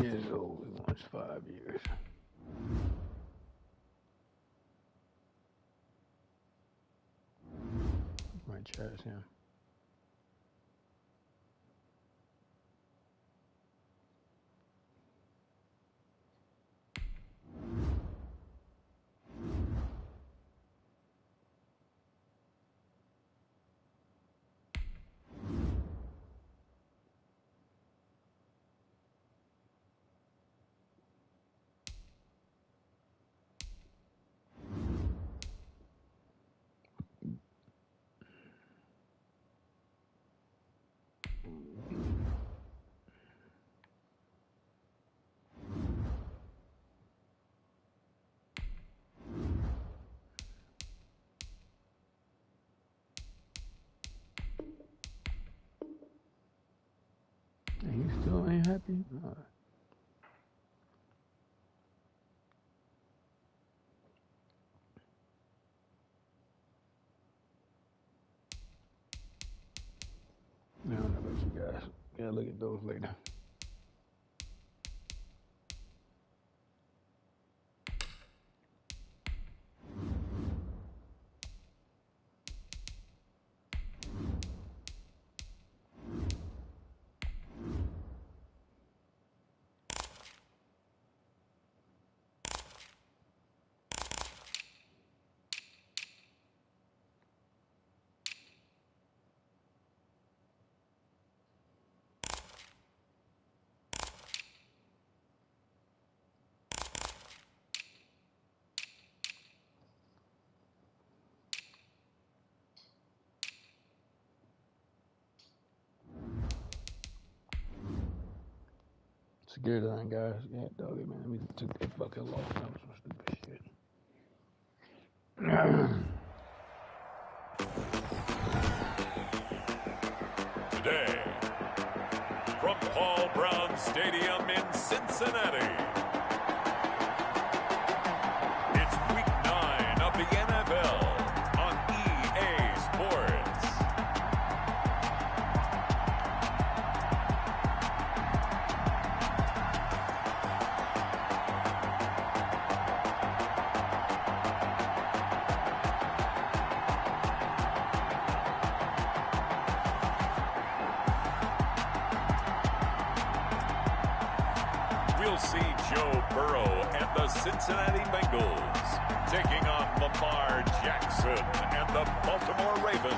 years old. He wants 5 years. Might chase him. And you still ain't happy? No. I don't know about you guys. Gotta look at those later. Security line, guys. Yeah, doggy, man. Let me took that fucking loss. That was some stupid shit. Today, from Paul Brown Stadium in Cincinnati, it's Week 9 of the NFL on EA Sports. We'll see Joe Burrow and the Cincinnati Bengals taking on Lamar Jackson and the Baltimore Ravens.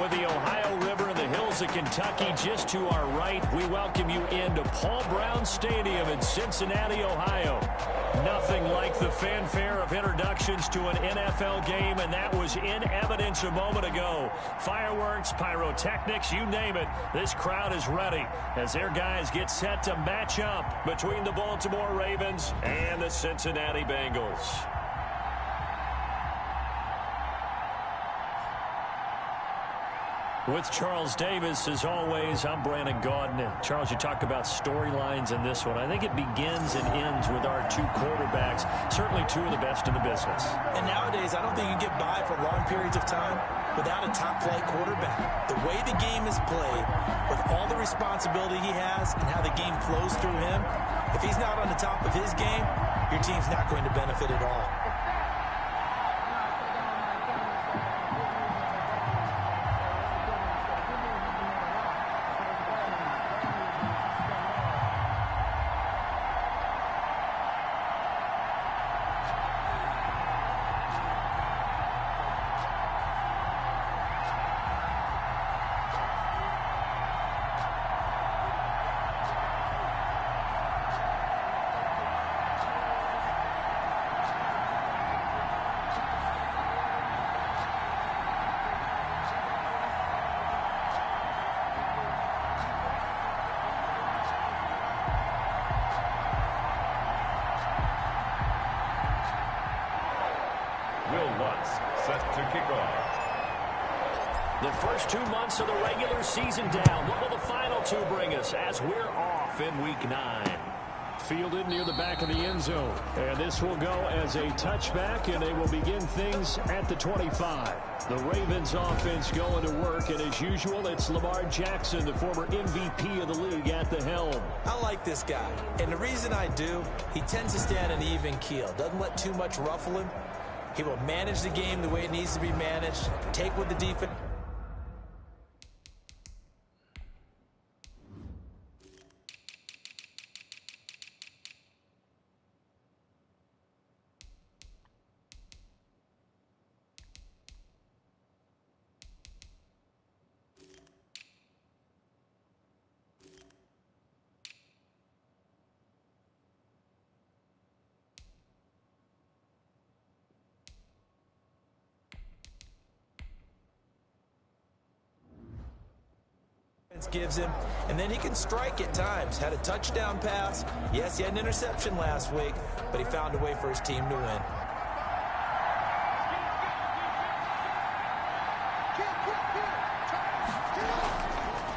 With the Ohio River and the hills of Kentucky just to our right, we welcome you into Paul Brown Stadium in Cincinnati, Ohio. Nothing like the fanfare of introductions to an NFL game, and that was in evidence a moment ago. Fireworks, pyrotechnics, you name it. This crowd is ready as their guys get set to match up between the Baltimore Ravens and the Cincinnati Bengals. With Charles Davis, as always, I'm Brandon Gaudin. Charles, you talk about storylines in this one. I think it begins and ends with our two quarterbacks, certainly two of the best in the business. And nowadays, I don't think you get by for long periods of time without a top-flight quarterback. The way the game is played, with all the responsibility he has and how the game flows through him, if he's not on the top of his game, your team's not going to benefit at all. Set to kick off. The first 2 months of the regular season down. What will the final two bring us as we're off in Week 9? fielded near the back of the end zone. And this will go as a touchback, and they will begin things at the 25. The Ravens offense going to work, and as usual, it's Lamar Jackson, the former MVP of the league, at the helm. I like this guy, and the reason I do, he tends to stay on an even keel. Doesn't let too much ruffle him. He will manage the game the way it needs to be managed, take what the defense... gives him, and then he can strike at times. Had a touchdown pass. Yes, he had an interception last week, but he found a way for his team to win.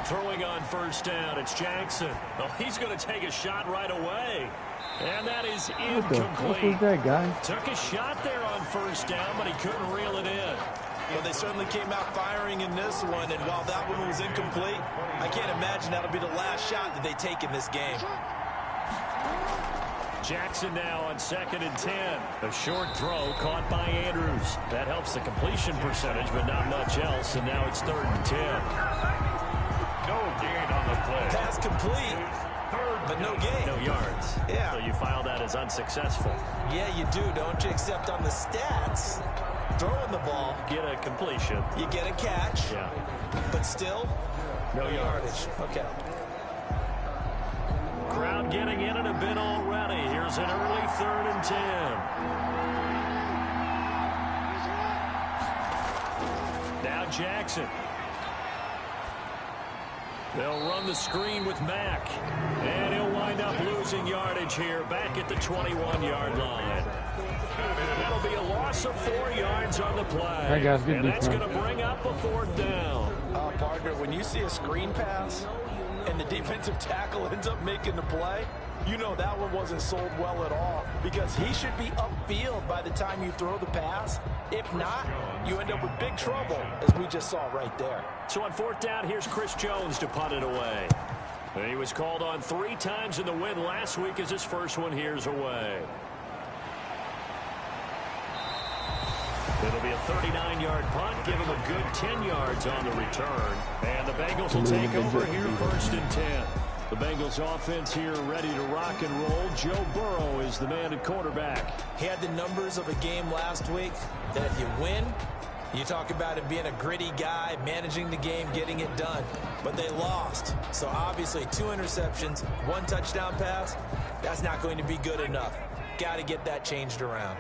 Throwing on first down, it's Jackson. Oh, he's going to take a shot right away. And that is incomplete. What was that, guy? Took a shot there on first down, but he couldn't reel it in. Well, they certainly came out firing in this one, and while that one was incomplete, I can't imagine that'll be the last shot that they take in this game. Jackson now on 2nd and 10. A short throw caught by Andrews. That helps the completion percentage, but not much else, and now it's 3rd and 10. No gain on the play. Pass complete, but no gain. No yards. Yeah. So you file that as unsuccessful. Yeah, you do, don't you? Except on the stats. Throwing the ball. Get a completion. You get a catch. Yeah. But still, no yardage. Okay. Crowd getting in it a bit already. Here's an early 3rd and 10. Now Jackson. They'll run the screen with Mack. And he'll wind up losing yardage here back at the 21-yard line. That'll be a loss of 4 yards on the play. Hey guys, good and that's defense. going to bring up a 4th down. Partner, when you see a screen pass and the defensive tackle ends up making the play, you know that one wasn't sold well at all, because he should be upfield by the time you throw the pass. If not, you end up with big trouble, as we just saw right there. So on 4th down, here's Chris Jones to punt it away. And he was called on 3 times in the win last week as his first one here's away. It'll be a 39-yard punt, give him a good 10 yards on the return. And the Bengals will take over here 1st and 10. The Bengals offense here ready to rock and roll. Joe Burrow is the man at quarterback. He had the numbers of a game last week that if you win, you talk about him being a gritty guy, managing the game, getting it done. But they lost. So obviously 2 interceptions, 1 touchdown pass, that's not going to be good enough. Got to get that changed around.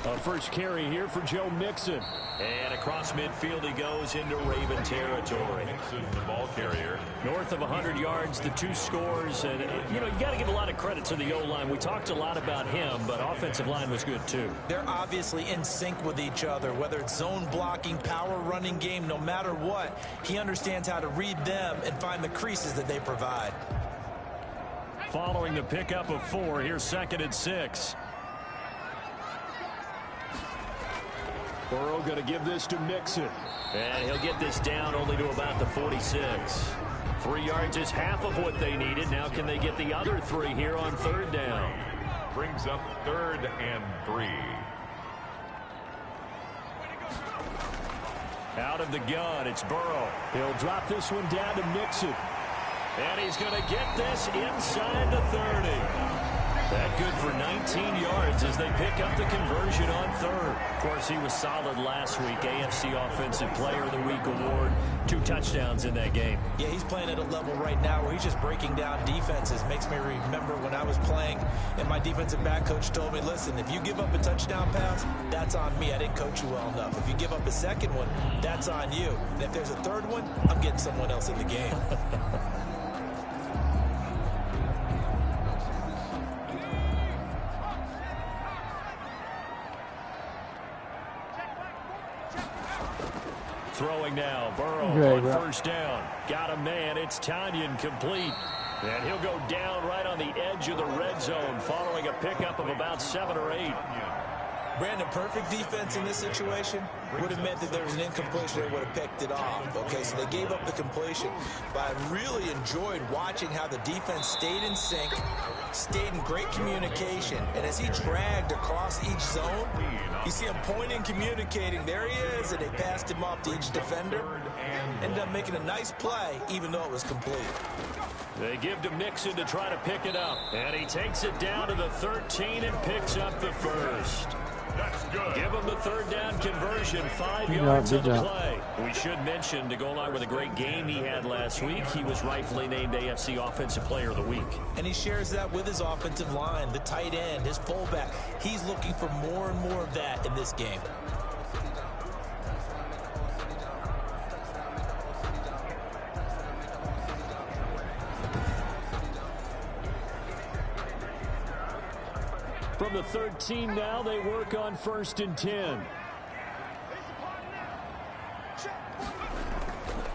A first carry here for Joe Mixon. And across midfield he goes into Raven territory. Mixon, the ball carrier. North of 100 yards, the 2 scores. And, you know, you got to give a lot of credit to the O-line. We talked a lot about him, but offensive line was good too. They're obviously in sync with each other, whether it's zone blocking, power running game, no matter what. He understands how to read them and find the creases that they provide. Following the pickup of 4, here's 2nd and 6. Burrow going to give this to Mixon. And he'll get this down only to about the 46. 3 yards is half of what they needed. Now can they get the other 3 here on 3rd down? Brings up 3rd and 3. Out of the gun, it's Burrow. He'll drop this one down to Mixon. And he's going to get this inside the 30. That good for 19 yards as they pick up the conversion on 3rd. Of course, he was solid last week. AFC Offensive Player of the Week award. 2 touchdowns in that game. Yeah, he's playing at a level right now where he's just breaking down defenses. Makes me remember when I was playing and my defensive back coach told me, listen, if you give up a touchdown pass, that's on me. I didn't coach you well enough. If you give up a second one, that's on you. And if there's a third one, I'm getting someone else in the game. throwing now. Burrow on first down. Got a man. It's Tanyan complete. And he'll go down right on the edge of the red zone following a pickup of about 7 or 8. Brandon, perfect defense in this situation would have meant that there was an incompletion. They would have picked it off. Okay, so they gave up the completion. But I really enjoyed watching how the defense stayed in sync, stayed in great communication. And as he dragged across each zone, you see him pointing, communicating. There he is, and they passed him off to each defender. Ended up making a nice play, even though it was complete. They give to Mixon to try to pick it up. And he takes it down to the 13 and picks up the first. Give him the third down conversion, 5 yards of the play. We should mention, to go along with a great game he had last week, he was rightfully named AFC Offensive Player of the Week. And he shares that with his offensive line, the tight end, his fullback. He's looking for more and more of that in this game. From the 13 now, they work on 1st and 10.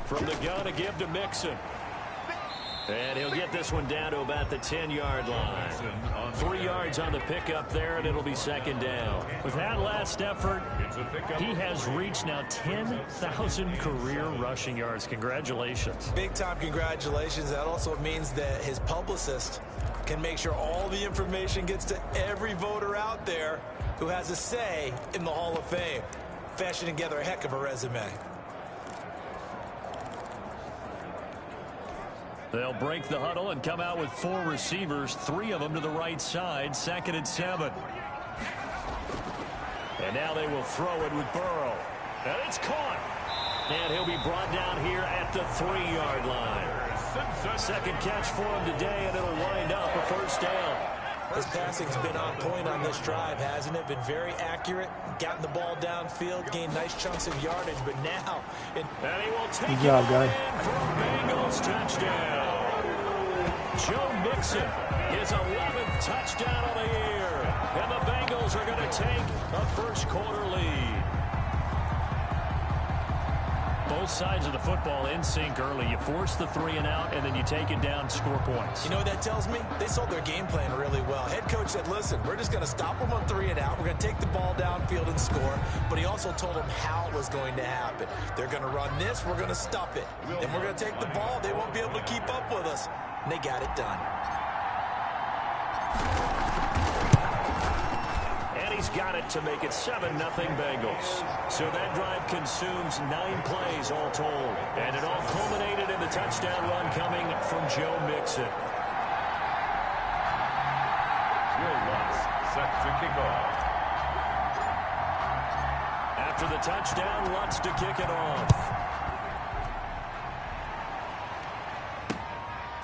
From the gun, a give to Mixon. And he'll get this one down to about the 10-yard line. 3 yards on the pickup there, and it'll be 2nd down. With that last effort, he has reached now 10,000 career rushing yards. Congratulations. Big-time congratulations. That also means that his publicist can make sure all the information gets to every voter out there who has a say in the Hall of Fame. Fashioning together a heck of a resume. They'll break the huddle and come out with 4 receivers, 3 of them to the right side, 2nd and 7. And now they will throw it with Burrow. And it's caught. And he'll be brought down here at the 3-yard line. 2nd catch for him today, and it'll wind up a 1st down. His passing's been on point on this drive, hasn't it? Been very accurate, gotten the ball downfield, gained nice chunks of yardage, but now... And he will take Good job, guys. For a Bengals touchdown. Joe Mixon, his 11th touchdown of the year. And the Bengals are going to take a first-quarter lead. Both sides of the football in sync early. You force the 3 and out, and then you take it down, score points. You know what that tells me? They sold their game plan really well. Head coach said, listen, we're just going to stop them on 3 and out. We're going to take the ball downfield and score. But he also told them how it was going to happen. They're going to run this. We're going to stuff it. Then we're going to take the ball. They won't be able to keep up with us. And they got it done. He's got it to make it 7-0 Bengals. So that drive consumes 9 plays all told. And it all culminated in the touchdown run coming from Joe Mixon. Will Lutz set to kick off. After the touchdown, Lutz to kick it off.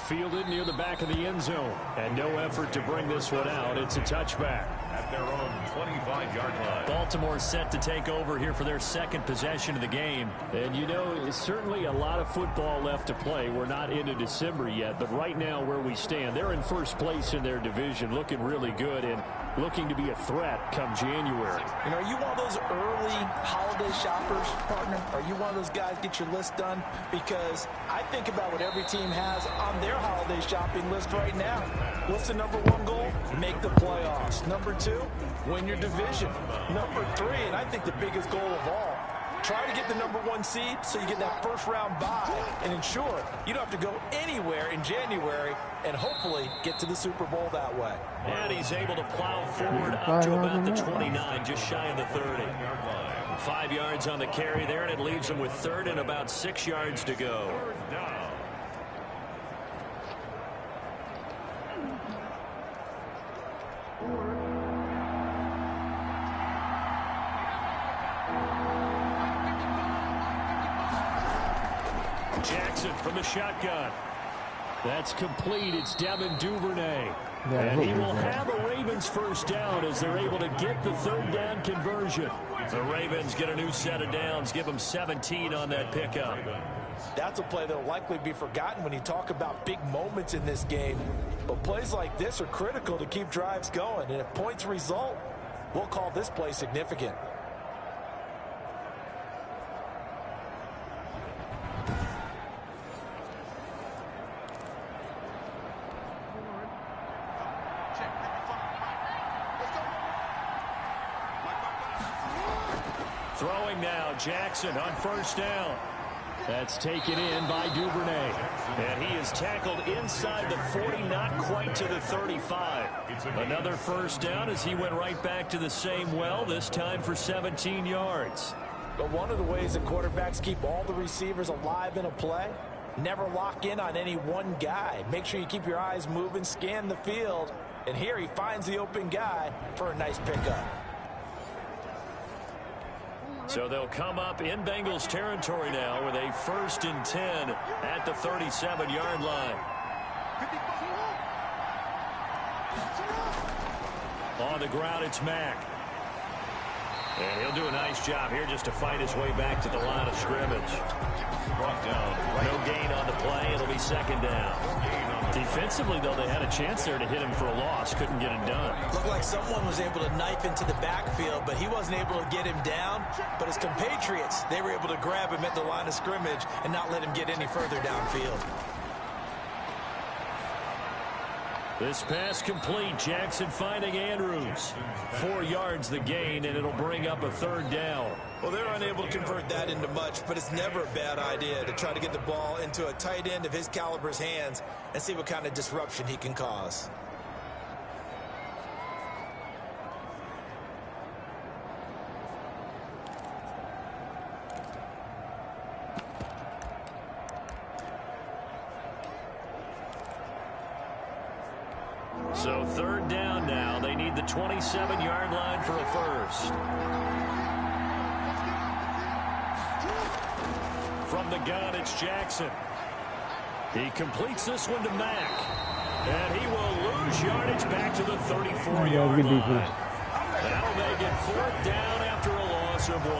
Fielded near the back of the end zone. And no effort to bring this one out. It's a touchback. At their own 25-yard line. Baltimore set to take over here for their 2nd possession of the game. And, you know, it's certainly a lot of football left to play. We're not into December yet, but right now where we stand, they're in first place in their division, looking really good and looking to be a threat come January. You know, are you one of those early holiday shoppers, partner? Are you one of those guys get your list done? Because I think about what every team has on their holiday shopping list right now. What's the number 1 goal? Make the playoffs. Number 2, win your division. Number 3, and I think the biggest goal of all, try to get the number 1 seed so you get that first-round bye and ensure you don't have to go anywhere in January and hopefully get to the Super Bowl that way. And he's able to plow forward up to about the 29, just shy of the 30. 5 yards on the carry there, and it leaves him with 3rd and about 6 yards to go. Jackson from the shotgun. That's complete. It's Devin Duvernay. And he will have a Ravens first down as they're able to get the 3rd down conversion. The Ravens get a new set of downs, give them 17 on that pickup. That's a play that will likely be forgotten when you talk about big moments in this game. But plays like this are critical to keep drives going. And if points result, we'll call this play significant. Throwing now, Jackson on first down. That's taken in by Duvernay. And he is tackled inside the 40, not quite to the 35. Another first down as he went right back to the same well, this time for 17 yards. But one of the ways that quarterbacks keep all the receivers alive in a play, never lock in on any one guy. Make sure you keep your eyes moving, scan the field. And here he finds the open guy for a nice pickup. So they'll come up in Bengals territory now with a 1st and 10 at the 37-yard line. On the ground, it's Mack. And he'll do a nice job here just to fight his way back to the line of scrimmage. Brought down. No gain on the play. It'll be 2nd down. Defensively, though, they had a chance there to hit him for a loss. Couldn't get it done. Looked like someone was able to knife into the backfield, but he wasn't able to get him down. But his compatriots, they were able to grab him at the line of scrimmage and not let him get any further downfield. This pass complete. Jackson finding Andrews. 4 yards the gain, and it'll bring up a 3rd down. Well, they're unable to convert that into much, but it's never a bad idea to try to get the ball into a tight end of his caliber's hands and see what kind of disruption he can cause. So 3rd down now. They need the 27-yard line for a first. From the gun, it's Jackson. He completes this one to Mack. And he will lose yardage back to the 34-yard line. That'll make it 4th down after a loss of 1.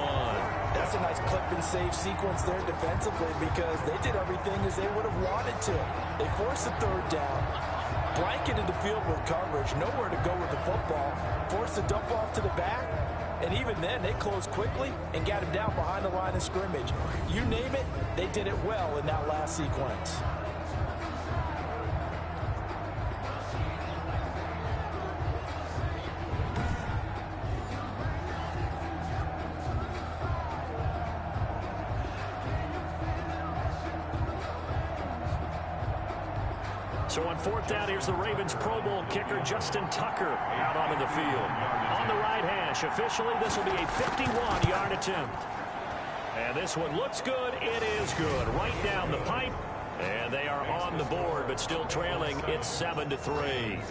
That's a nice clip and save sequence there defensively because they did everything as they would have wanted to. They forced the 3rd down, blanketed the field with coverage, nowhere to go with the football, forced the dump off to the back, and even then they closed quickly and got him down behind the line of scrimmage. You name it, they did it well in that last sequence. So on 4th down, here's the Ravens Pro Bowl kicker, Justin Tucker, out onto the field. On the right hash, officially, this will be a 51-yard attempt. And this one looks good. It is good. Right down the pipe. And they are on the board, but still trailing. It's 7-3.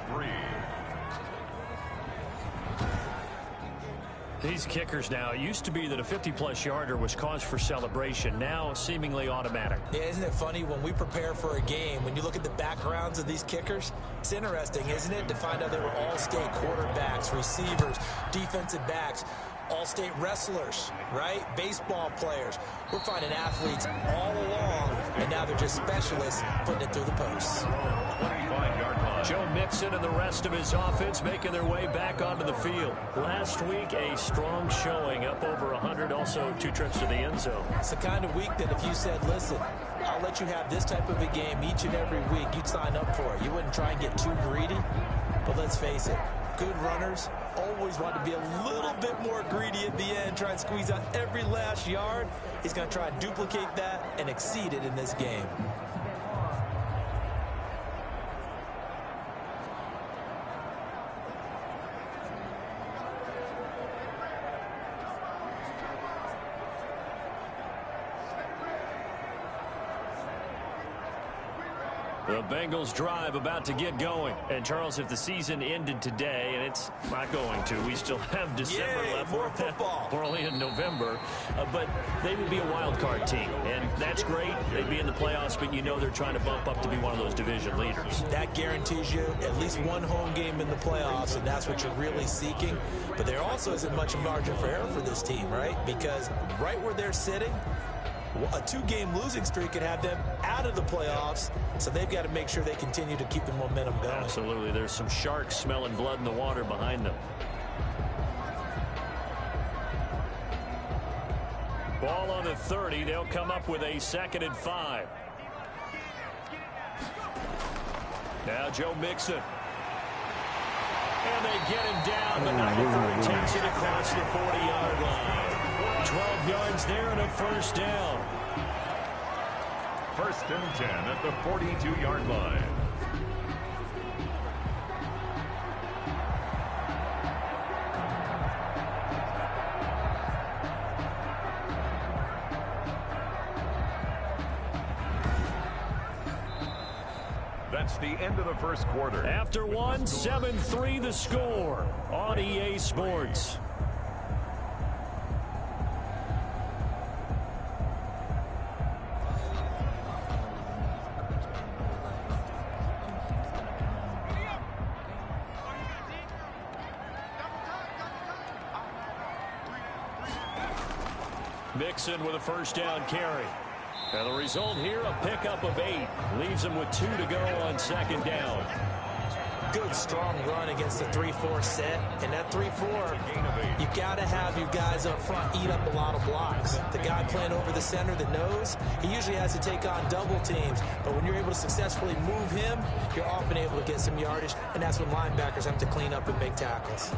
These kickers now, it used to be that a 50-plus yarder was cause for celebration. Now, seemingly automatic. Yeah, isn't it funny when we prepare for a game, when you look at the backgrounds of these kickers, it's interesting, isn't it, to find out they were all-state quarterbacks, receivers, defensive backs, all-state wrestlers, right? Baseball players. We're finding athletes all along, and now they're just specialists putting it through the posts. 25-yard line. Joe Mixon and the rest of his offense making their way back onto the field. Last week, a strong showing, up over 100, also 2 trips to the end zone. It's the kind of week that if you said, listen, I'll let you have this type of a game each and every week, you'd sign up for it. You wouldn't try and get too greedy, but let's face it, good runners always want to be a little bit more greedy at the end, try and squeeze out every last yard. He's going to try and duplicate that and exceed it in this game. The Bengals drive about to get going. And, Charles, if the season ended today, and it's not going to, we still have December left. More football. We're only in November. But they would be a wild card team. And that's great. They'd be in the playoffs, but you know they're trying to bump up to be one of those division leaders. That guarantees you at least one home game in the playoffs, and that's what you're really seeking. But there also isn't much margin for error for this team, right? Because right where they're sitting, a 2-game losing streak could have them out of the playoffs, so they've got to make sure they continue to keep the momentum going. Absolutely. There's some sharks smelling blood in the water behind them. Ball on the 30. They'll come up with a 2nd and 5. Now Joe Mixon. And they get him down, but number 4 takes it across the 40-yard line. 12 yards there and a first down. 1st and 10 at the 42-yard line. That's the end of the first quarter. After one, 7-3 the score on EA Sports. Mixon with a first down carry. And the result here, a pickup of 8. Leaves him with 2 to go on 2nd down. Good, strong run against the 3-4 set. And that 3-4, you got to have you guys up front eat up a lot of blocks. The guy playing over the center that knows, he usually has to take on double teams. But when you're able to successfully move him, you're often able to get some yardage. And that's when linebackers have to clean up and make tackles.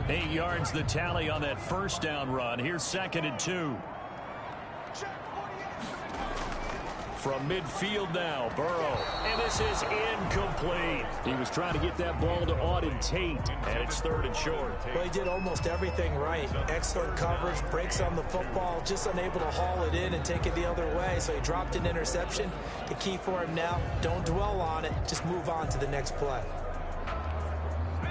8 yards the tally on that first down run. Here's 2nd and 2. From midfield now, Burrow. And this is incomplete. He was trying to get that ball to Auden Tate, and it's 3rd and short. Well, he did almost everything right. Excellent coverage, breaks on the football, just unable to haul it in and take it the other way. So he dropped an interception. The key for him now, don't dwell on it. Just move on to the next play.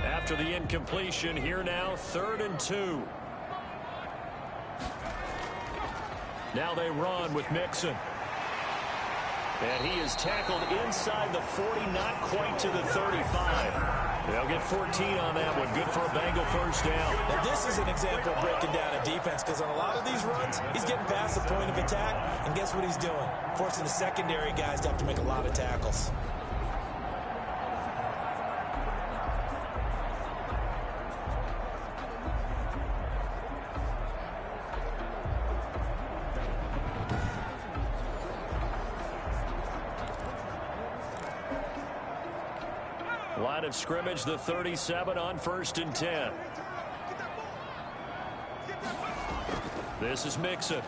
After the incompletion, here now, 3rd and 2. Now they run with Mixon. And he is tackled inside the 40, not quite to the 35. They'll get 14 on that one. Good for a Bengal first down. Now this is an example of breaking down a defense, because on a lot of these runs, he's getting past the point of attack, and guess what he's doing? Forcing the secondary guys to have to make a lot of tackles. Line of scrimmage, the 37 on 1st and 10. This is Mixon.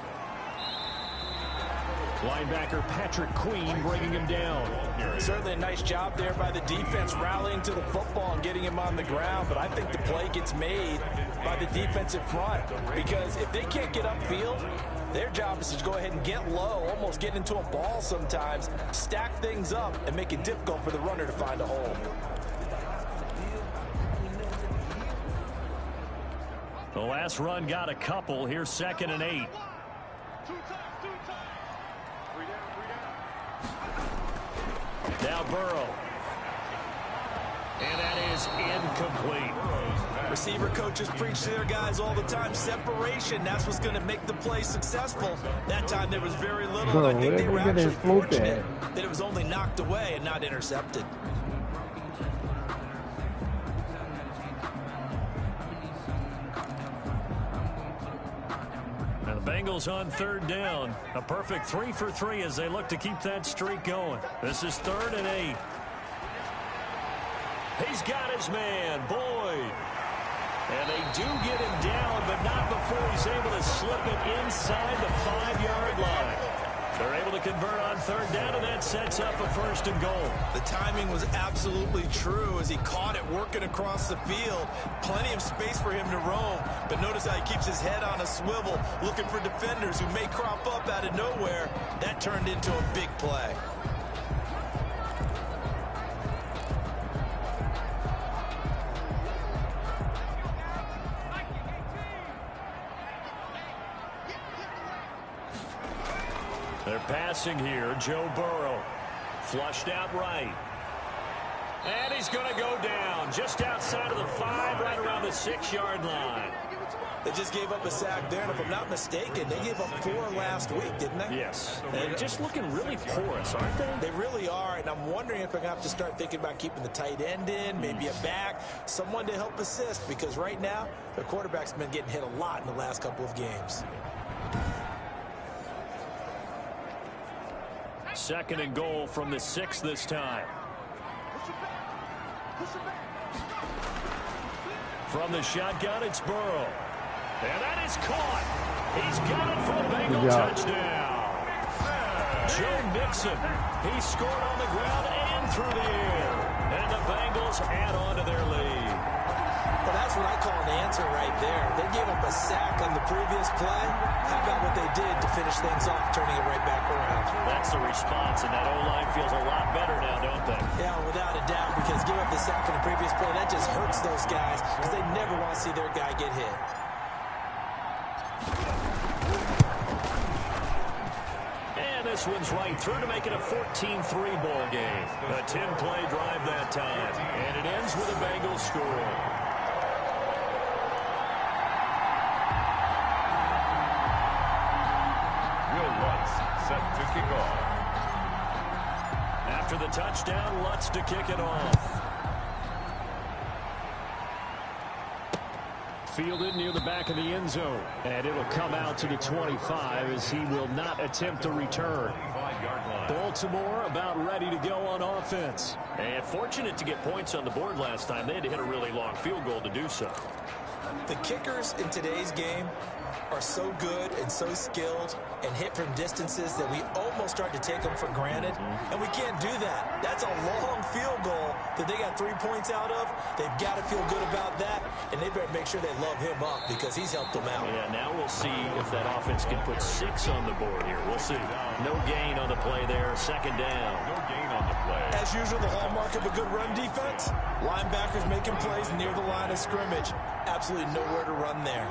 Linebacker Patrick Queen bringing him down. Certainly a nice job there by the defense rallying to the football and getting him on the ground, but I think the play gets made by the defensive front, because if they can't get upfield, their job is to go ahead and get low, almost get into a ball sometimes, stack things up, and make it difficult for the runner to find a hole. The last run got a couple. Here's 2nd and 8. Now Burrow. And that is incomplete. Receiver coaches preach to their guys all the time. Separation, that's what's going to make the play successful. That time there was very little. I think they were actually fortunate that it was only knocked away and not intercepted. And the Bengals on 3rd down. A perfect 3 for 3 as they look to keep that streak going. This is 3rd and 8. He's got his man, Boyd. And they do get him down, but not before he's able to slip it inside the 5-yard line. They're able to convert on 3rd down, and that sets up a 1st and goal. The timing was absolutely true as he caught it working across the field. Plenty of space for him to roam, but notice how he keeps his head on a swivel, looking for defenders who may crop up out of nowhere. That turned into a big play. They're passing here. Joe Burrow. Flushed out right. And he's going to go down just outside of the 5, right around the 6-yard line. They just gave up a sack there, and if I'm not mistaken, they gave up 4 last week, didn't they? Yes. They're just looking really porous, aren't they? They really are, and I'm wondering if they're going to have to start thinking about keeping the tight end in, maybe a back, someone to help assist, because right now, their quarterback's been getting hit a lot in the last couple of games. 2nd and goal from the 6 this time. From the shotgun, it's Burrow. And that is caught. He's got it for a Bengal touchdown. Joe Mixon, he scored on the ground and through the air. And the Bengals add on to their lead. Well, that's what I call an answer right there. They gave up a sack on the previous play. How about what they did to finish things off, turning it right back around? That's the response, and that O-line feels a lot better now, don't they? Yeah, without a doubt, because giving up the sack on the previous play, that just hurts those guys because they never want to see their guy get hit. This one's right through to make it a 14-3 ball game. A 10-play drive that time. And it ends with a Bengals score. Will Lutz set to kick off. After the touchdown, Lutz to kick it off. Fielded near the back of the end zone. And it'll come out to the 25 as he will not attempt to return. Baltimore about ready to go on offense. And fortunate to get points on the board last time. They had to hit a really long field goal to do so. The kickers in today's game are so good and so skilled and hit from distances that we almost start to take them for granted. And we can't do that. That's a long field goal that they got 3 points out of. They've got to feel good about that, and they better make sure they love him up because he's helped them out. Yeah, now we'll see if that offense can put 6 on the board here. We'll see. No gain on the play there. Second down. No gain on the play. As usual, the hallmark of a good run defense, linebackers making plays near the line of scrimmage. Absolutely nowhere to run there.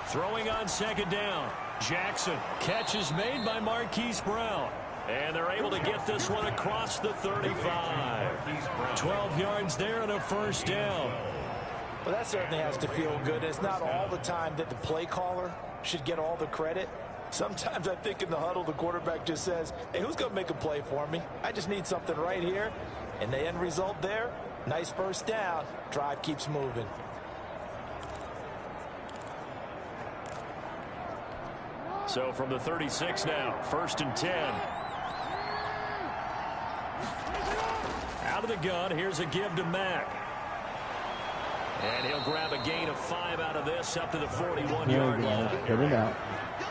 Throwing on second down. Jackson. Catch is made by Marquise Brown. And they're able to get this one across the 35. 12 yards there and a first down. Well, that certainly has to feel good. It's not all the time that the play caller should get all the credit. Sometimes I think in the huddle, the quarterback just says, hey, who's going to make a play for me? I just need something right here. And the end result there, nice first down. Drive keeps moving. So from the 36 now, 1st and 10. Out of the gun, here's a give to Mack. And he'll grab a gain of 5 out of this up to the 41-yard line. Get it out.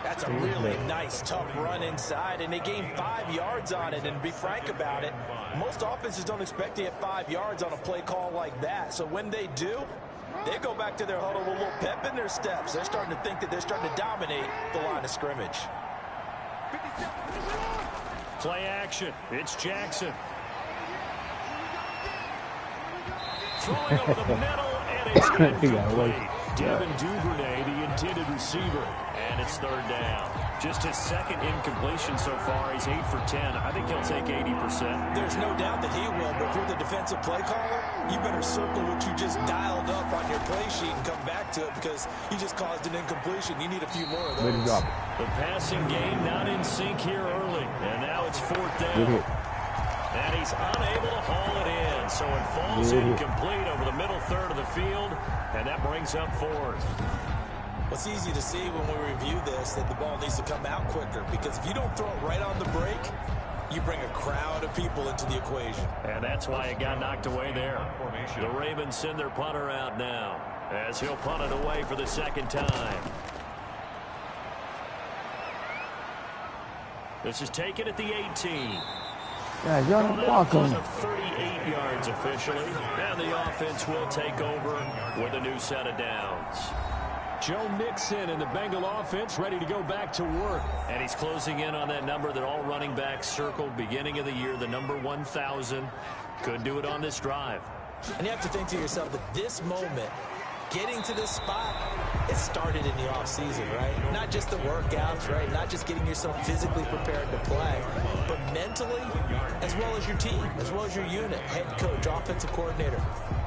That's a really nice, tough run inside, and they gained 5 yards on it. And to be frank about it, most offenses don't expect to get 5 yards on a play call like that. So when they do, they go back to their huddle with a little pep in their steps. They're starting to think that they're starting to dominate the line of scrimmage. Play action. It's Jackson. Throwing over the middle, and it's incomplete. Devin Duvernay, the intended receiver. And it's 3rd down. Just his 2nd incompletion so far. He's 8 for 10. I think he'll take 80%. There's no doubt that he will, but if you're the defensive play caller, you better circle what you just dialed up on your play sheet and come back to it because you just caused an incompletion. You need a few more of those. The passing game not in sync here early. And now it's 4th down. And he's unable to haul it in. So it falls incomplete over the middle third of the field. And that brings up 4th. It's easy to see when we review this that the ball needs to come out quicker because if you don't throw it right on the break, you bring a crowd of people into the equation. And that's why it got knocked away there. The Ravens send their punter out now as he'll punt it away for the 2nd time. This is taken at the 18. Yeah, young welcome. 38 yards officially, and the offense will take over with a new set of downs. Joe Mixon and the Bengal offense ready to go back to work. And he's closing in on that number that all running backs circled beginning of the year, the number 1,000. Could do it on this drive. And you have to think to yourself that this moment, getting to this spot, it started in the offseason, right? Not just the workouts, right? Not just getting yourself physically prepared to play, but mentally, as well as your team, as well as your unit, head coach, offensive coordinator.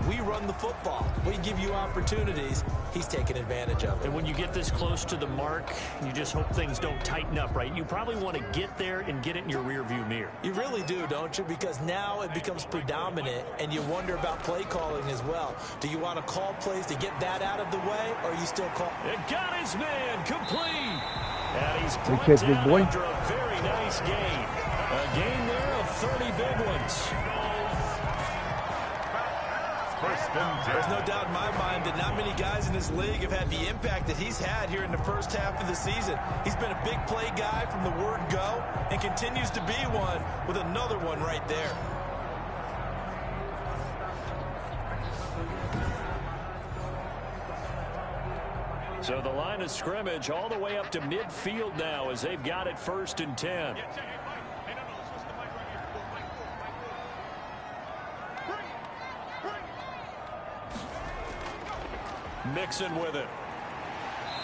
We run the football. We give you opportunities. He's taking advantage of it. And when you get this close to the mark, you just hope things don't tighten up, right? You probably want to get there and get it in your rearview mirror. You really do, don't you? Because now it becomes predominant, and you wonder about play calling as well. Do you want to call plays to get that out of the way, or are you still call? It got his man complete. And he's brought down after a very nice gain. A gain there of 30 big ones. 1st There's no doubt in my mind that not many guys in this league have had the impact that he's had here in the first half of the season. He's been a big play guy from the word go and continues to be one with another one right there. So the line of scrimmage all the way up to midfield now as they've got it 1st and 10. Mixon with it.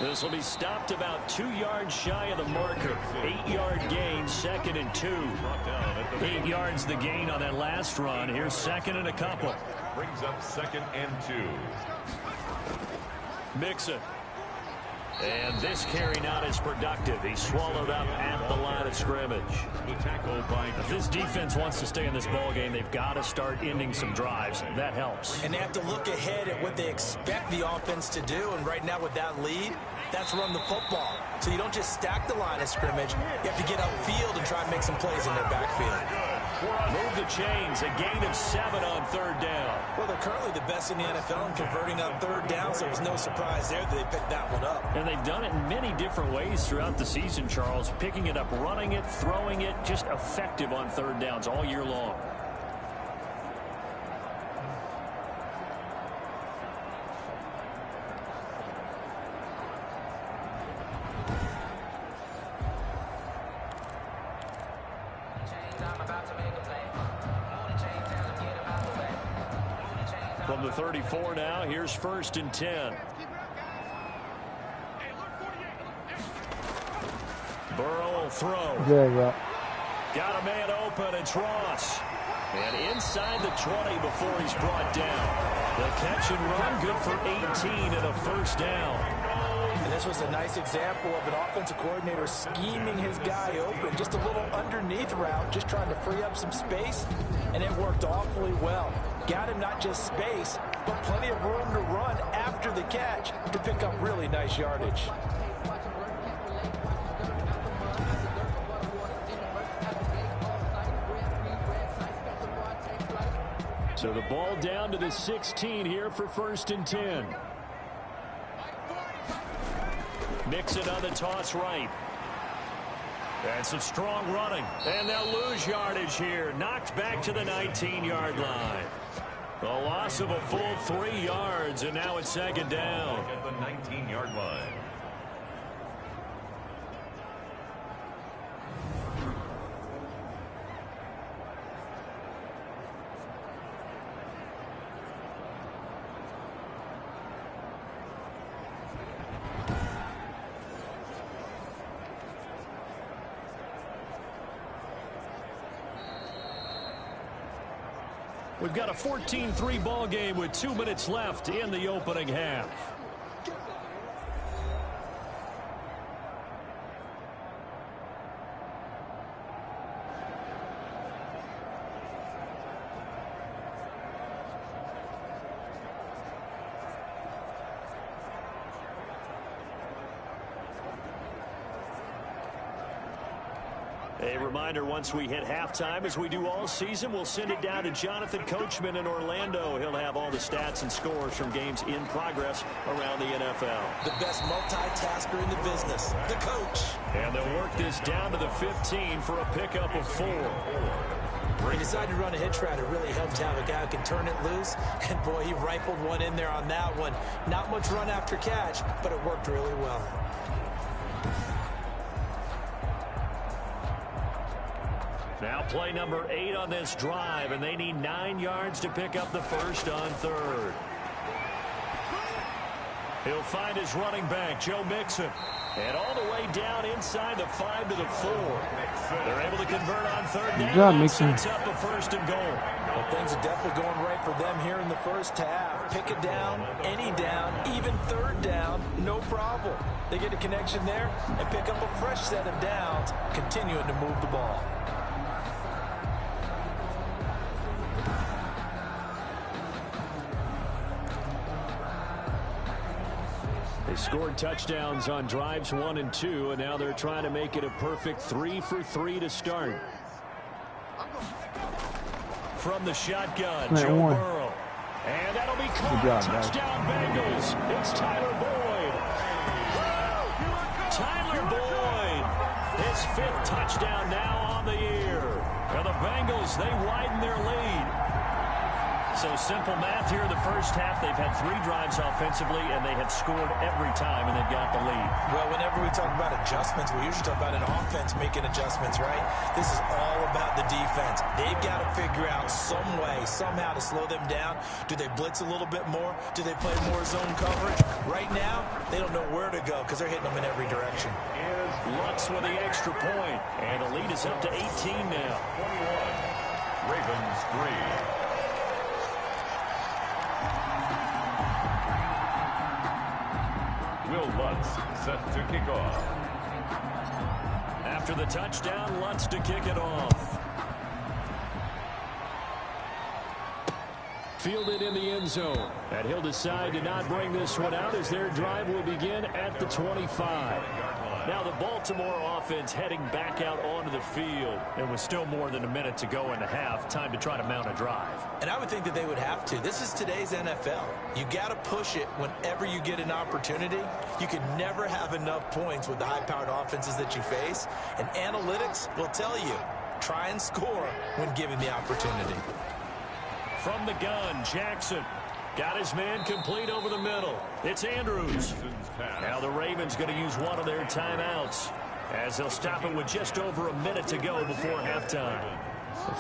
This will be stopped about 2 yards shy of the marker. 8-yard gain, 2nd and 2. 8 yards the gain on that last run. Here's 2nd and a couple. Brings up 2nd and 2. Mixon. And this carry not as productive. He's swallowed up at the line of scrimmage. The tackle by if this defense wants to stay in this ball game, they've got to start ending some drives. That helps. And they have to look ahead at what they expect the offense to do. And right now with that lead, that's run the football. So you don't just stack the line of scrimmage. You have to get upfield and try and make some plays in their backfield. Move the chains. A gain of 7 on 3rd down. Well, they're currently the best in the NFL in converting on 3rd down, so it was no surprise there that they picked that one up. And they've done it in many different ways throughout the season, Charles. Picking it up, running it, throwing it, just effective on 3rd downs all year long. From the 34 now, here's 1st and 10. Burrow will throw. There you go. Got a man open. It's Ross. And inside the 20 before he's brought down. The catch and run good for 18 and a 1st down. And this was a nice example of an offensive coordinator scheming his guy open. Just a little underneath route, just trying to free up some space. And it worked awfully well. Got him not just space, but plenty of room to run after the catch to pick up really nice yardage. So the ball down to the 16 here for 1st and 10. Mixon on the toss right. And some strong running. And they'll lose yardage here. Knocked back to the 19-yard line. A loss of a full 3 yards, and now it's 2nd down. At the 19-yard line. We've got a 14-3 ball game with 2 minutes left in the opening half. A reminder, once we hit halftime, as we do all season, we'll send it down to Jonathan Coachman in Orlando. He'll have all the stats and scores from games in progress around the NFL. The best multitasker in the business, the coach. And they'll work this down to the 15 for a pickup of 4. He decided to run a hitch route. It really helped to have a guy who can turn it loose. And, boy, he rifled one in there on that one. Not much run after catch, but it worked really well. Now play number 8 on this drive, and they need 9 yards to pick up the first on 3rd. He'll find his running back, Joe Mixon. And all the way down inside the 5 to the 4. They're able to convert on 3rd down. Good job, Mixon. Sets up a 1st and goal. Well, things are definitely going right for them here in the first half. Pick it down, any down, even 3rd down, no problem. They get a connection there and pick up a fresh set of downs, continuing to move the ball. They scored touchdowns on drives 1 and 2, and now they're trying to make it a perfect 3 for 3 to start. From the shotgun, Joe Burrow. And that'll be caught. Touchdown, Bengals. It's Tyler Boyd. Tyler Boyd. His 5th touchdown now on the year. For the Bengals, they widen their lead. So simple math here in the first half. They've had 3 drives offensively, and they have scored every time, and they've got the lead. Well, whenever we talk about adjustments, we usually talk about an offense making adjustments, right? This is all about the defense. They've got to figure out some way, somehow to slow them down. Do they blitz a little bit more? Do they play more zone coverage? Right now, they don't know where to go because they're hitting them in every direction. Lutz with the extra point, and the lead is up to 18 now. 21. Ravens 3. Will Lutz set to kick off. After the touchdown, Lutz to kick it off. Fielded in the end zone. And he'll decide to not bring this one out as their drive will begin at the 25. Now the Baltimore offense heading back out onto the field. It was still more than a minute to go in the half. Time to try to mount a drive. And I would think that they would have to. This is today's NFL. You got to push it whenever you get an opportunity. You can never have enough points with the high-powered offenses that you face. And analytics will tell you, try and score when given the opportunity. From the gun, Jackson. Got his man complete over the middle. It's Andrews. Now the Ravens going to use one of their timeouts as they'll stop it with just over a minute to go before halftime.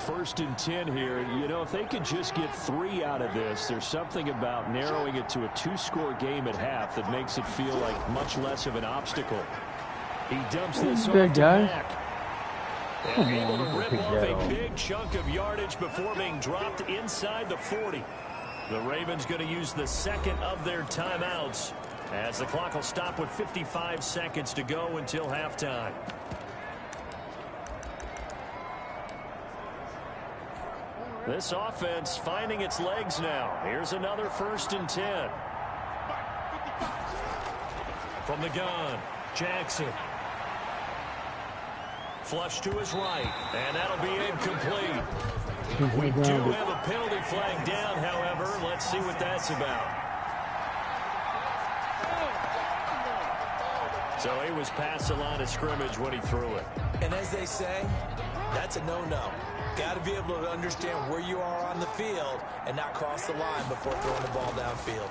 1st and 10 here. You know, if they could just get 3 out of this, there's something about narrowing it to a 2-score game at half that makes it feel like much less of an obstacle. He dumps this off to Mack. And able to rip off a big chunk of yardage before being dropped inside the 40. The Ravens going to use the 2nd of their timeouts as the clock will stop with 55 seconds to go until halftime. This offense finding its legs now. Here's another 1st and 10. From the gun, Jackson. Flush to his right, and that'll be incomplete. We do have a penalty flag down, however. Let's see what that's about. So he was past the line of scrimmage when he threw it. And as they say, that's a no-no. Got to be able to understand where you are on the field and not cross the line before throwing the ball downfield.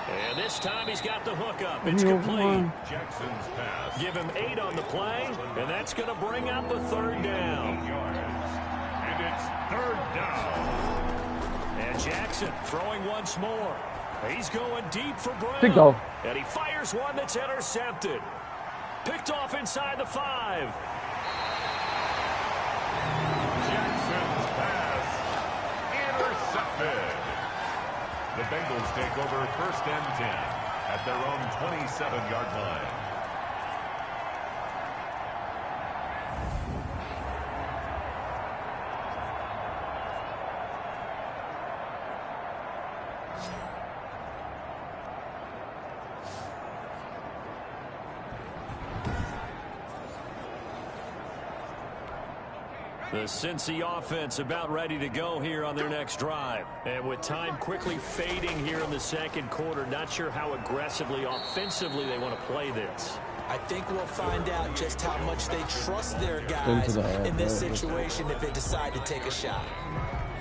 And this time he's got the hook up. It's complete. Jackson's pass. Give him 8 on the play, and that's going to bring out the 3rd down. And it's 3rd down. And Jackson throwing once more. He's going deep for Brown. And he fires one that's intercepted. Picked off inside the 5. Jackson's pass intercepted. The Bengals take over 1st and 10 at their own 27-yard line. The Cincy offense about ready to go here on their next drive. And with time quickly fading here in the 2nd quarter, not sure how aggressively, offensively they want to play this. I think we'll find out just how much they trust their guys in this situation if they decide to take a shot.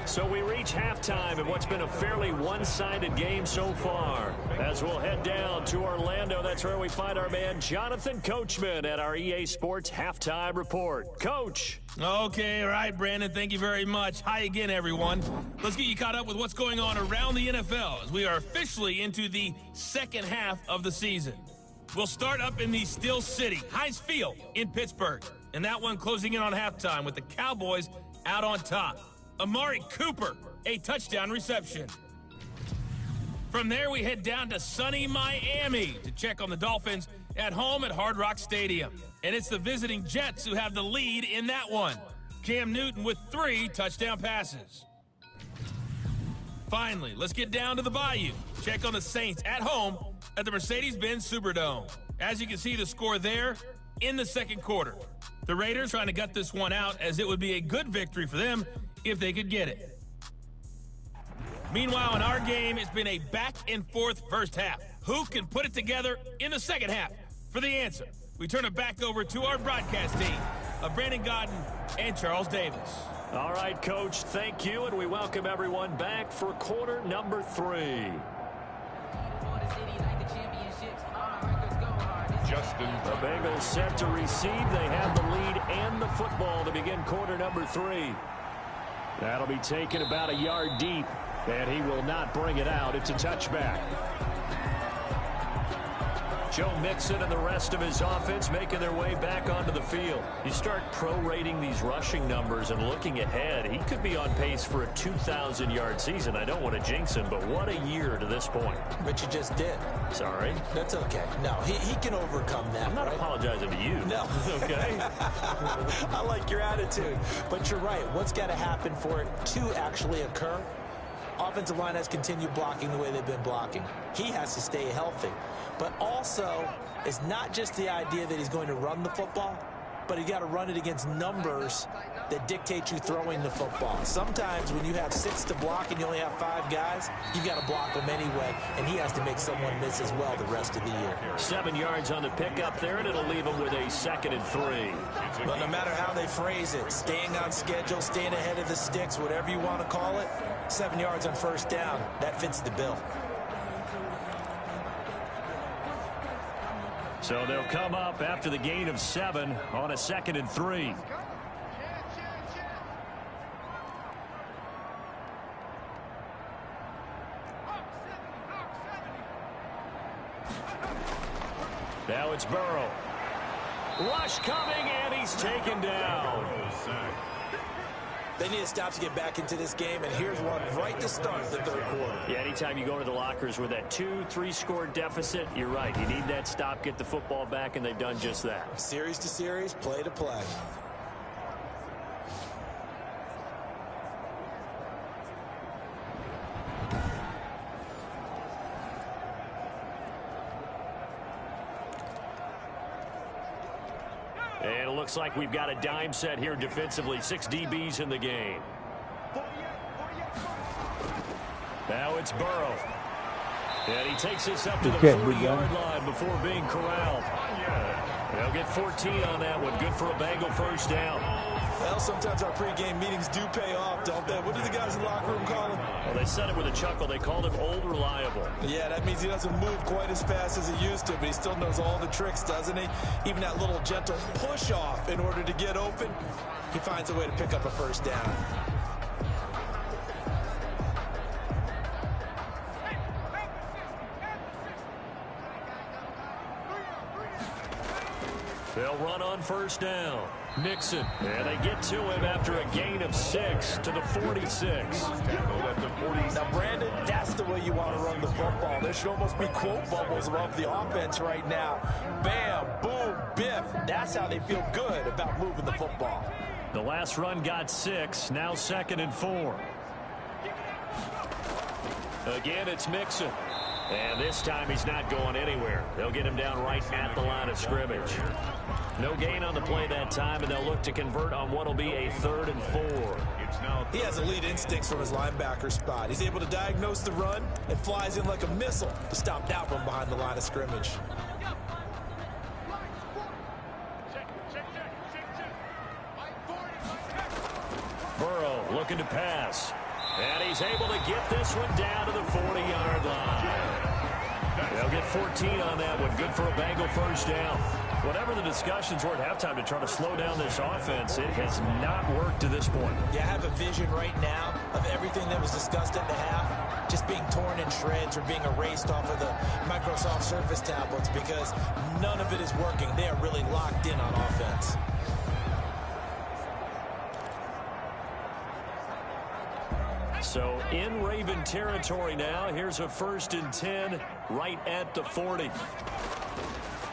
So we reach halftime in what's been a fairly one-sided game so far. As we'll head down to Orlando, that's where we find our man Jonathan Coachman at our EA Sports Halftime Report. Coach. Okay, all right, Brandon, thank you very much. Hi again, everyone. Let's get you caught up with what's going on around the NFL as we are officially into the 2nd half of the season. We'll start up in the Steel City, Heinz Field in Pittsburgh, and that one closing in on halftime with the Cowboys out on top. Amari Cooper, a touchdown reception. From there, we head down to sunny Miami to check on the Dolphins at home at Hard Rock Stadium. And it's the visiting Jets who have the lead in that one. Cam Newton with 3 touchdown passes. Finally, let's get down to the Bayou. Check on the Saints at home at the Mercedes-Benz Superdome. As you can see, the score there in the 2nd quarter. The Raiders trying to gut this one out as it would be a good victory for them if they could get it. Meanwhile, in our game, it's been a back-and-forth first half. Who can put it together in the second half? For the answer, we turn it back over to our broadcast team of Brandon Godden and Charles Davis. All right, Coach, thank you, and we welcome everyone back for quarter number 3. The Bengals set to receive. They have the lead and the football to begin quarter number 3. That'll be taken about a yard deep, and he will not bring it out. It's a touchback. Joe Mixon and the rest of his offense making their way back onto the field. You start prorating these rushing numbers and looking ahead, he could be on pace for a 2,000-yard season. I don't want to jinx him, but what a year to this point. But you just did. Sorry? That's okay. No, he can overcome that. I'm not apologizing to you. No. Okay? I like your attitude. But you're right. What's got to happen for it to actually occur? Offensive line has continued blocking the way they've been blocking. He has to stay healthy. But also, it's not just the idea that he's going to run the football, but you got to run it against numbers that dictate you throwing the football. Sometimes when you have 6 to block and you only have 5 guys, you've got to block them anyway, and he has to make someone miss as well the rest of the year. 7 yards on the pickup there, and it'll leave him with a 2nd and 3. But no matter how they phrase it, staying on schedule, staying ahead of the sticks, whatever you want to call it, 7 yards on first down, that fits the bill. So they'll come up after the gain of 7 on a 2nd and 3. Now it's Burrow. Rush coming, and he's taken down. They need a stop to get back into this game, and here's one right to start the third quarter. Yeah, anytime you go to the lockers with that 2-3 score deficit, you're right. You need that stop, get the football back, and they've done just that. Series to series, play to play. And it looks like we've got a dime set here defensively. 6 DBs in the game. Now it's Burrow. And he takes this up to the 40-yard line before being corralled. They'll get 14 on that one. Good for a Bengal first down. Well, sometimes our pregame meetings do pay off, don't they? What do the guys in the locker room call him? Well, they said it with a chuckle. They called him Old Reliable. Yeah, that means he doesn't move quite as fast as he used to, but he still knows all the tricks, doesn't he? Even that little gentle push-off in order to get open, he finds a way to pick up a first down. They'll run on first down. Mixon. And they get to him after a gain of 6 to the 46. Now, Brandon, that's the way you want to run the football. There should almost be quote bubbles above the offense right now. Bam, boom, biff. That's how they feel good about moving the football. The last run got 6. Now 2nd and 4. Again, it's Mixon. And this time he's not going anywhere. They'll get him down right at the line of scrimmage. No gain on the play that time, and they'll look to convert on what will be a 3rd and 4. He has elite instincts from his linebacker spot. He's able to diagnose the run and flies in like a missile to stop that one behind the line of scrimmage. Burrow looking to pass. And he's able to get this one down to the 40-yard line. They'll get 14 on that one. Good for a Bengal first down. Whatever the discussions were at halftime to try to slow down this offense, it has not worked to this point. Yeah, I have a vision right now of everything that was discussed at the half just being torn in shreds or being erased off of the Microsoft Surface tablets because none of it is working. They are really locked in on offense. So in Raven territory now. Here's a 1st and 10 right at the 40.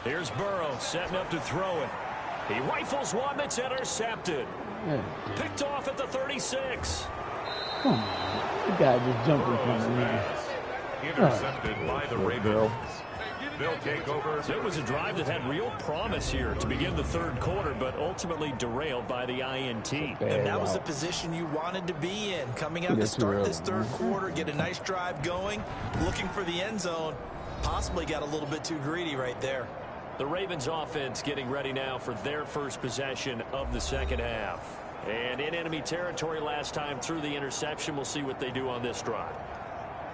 Here's Burrow setting up to throw it. He rifles one that's intercepted. Picked off at the 36. Come on. The guy just jumped in front of me. Intercepted by the Ravens. They'll take over. So it was a drive that had real promise here to begin the third quarter, but ultimately derailed by the INT. And that was the position you wanted to be in. Coming out to start this third quarter, get a nice drive going, looking for the end zone. Possibly got a little bit too greedy right there. The Ravens offense getting ready now for their first possession of the second half. And in enemy territory last time through the interception. We'll see what they do on this drive.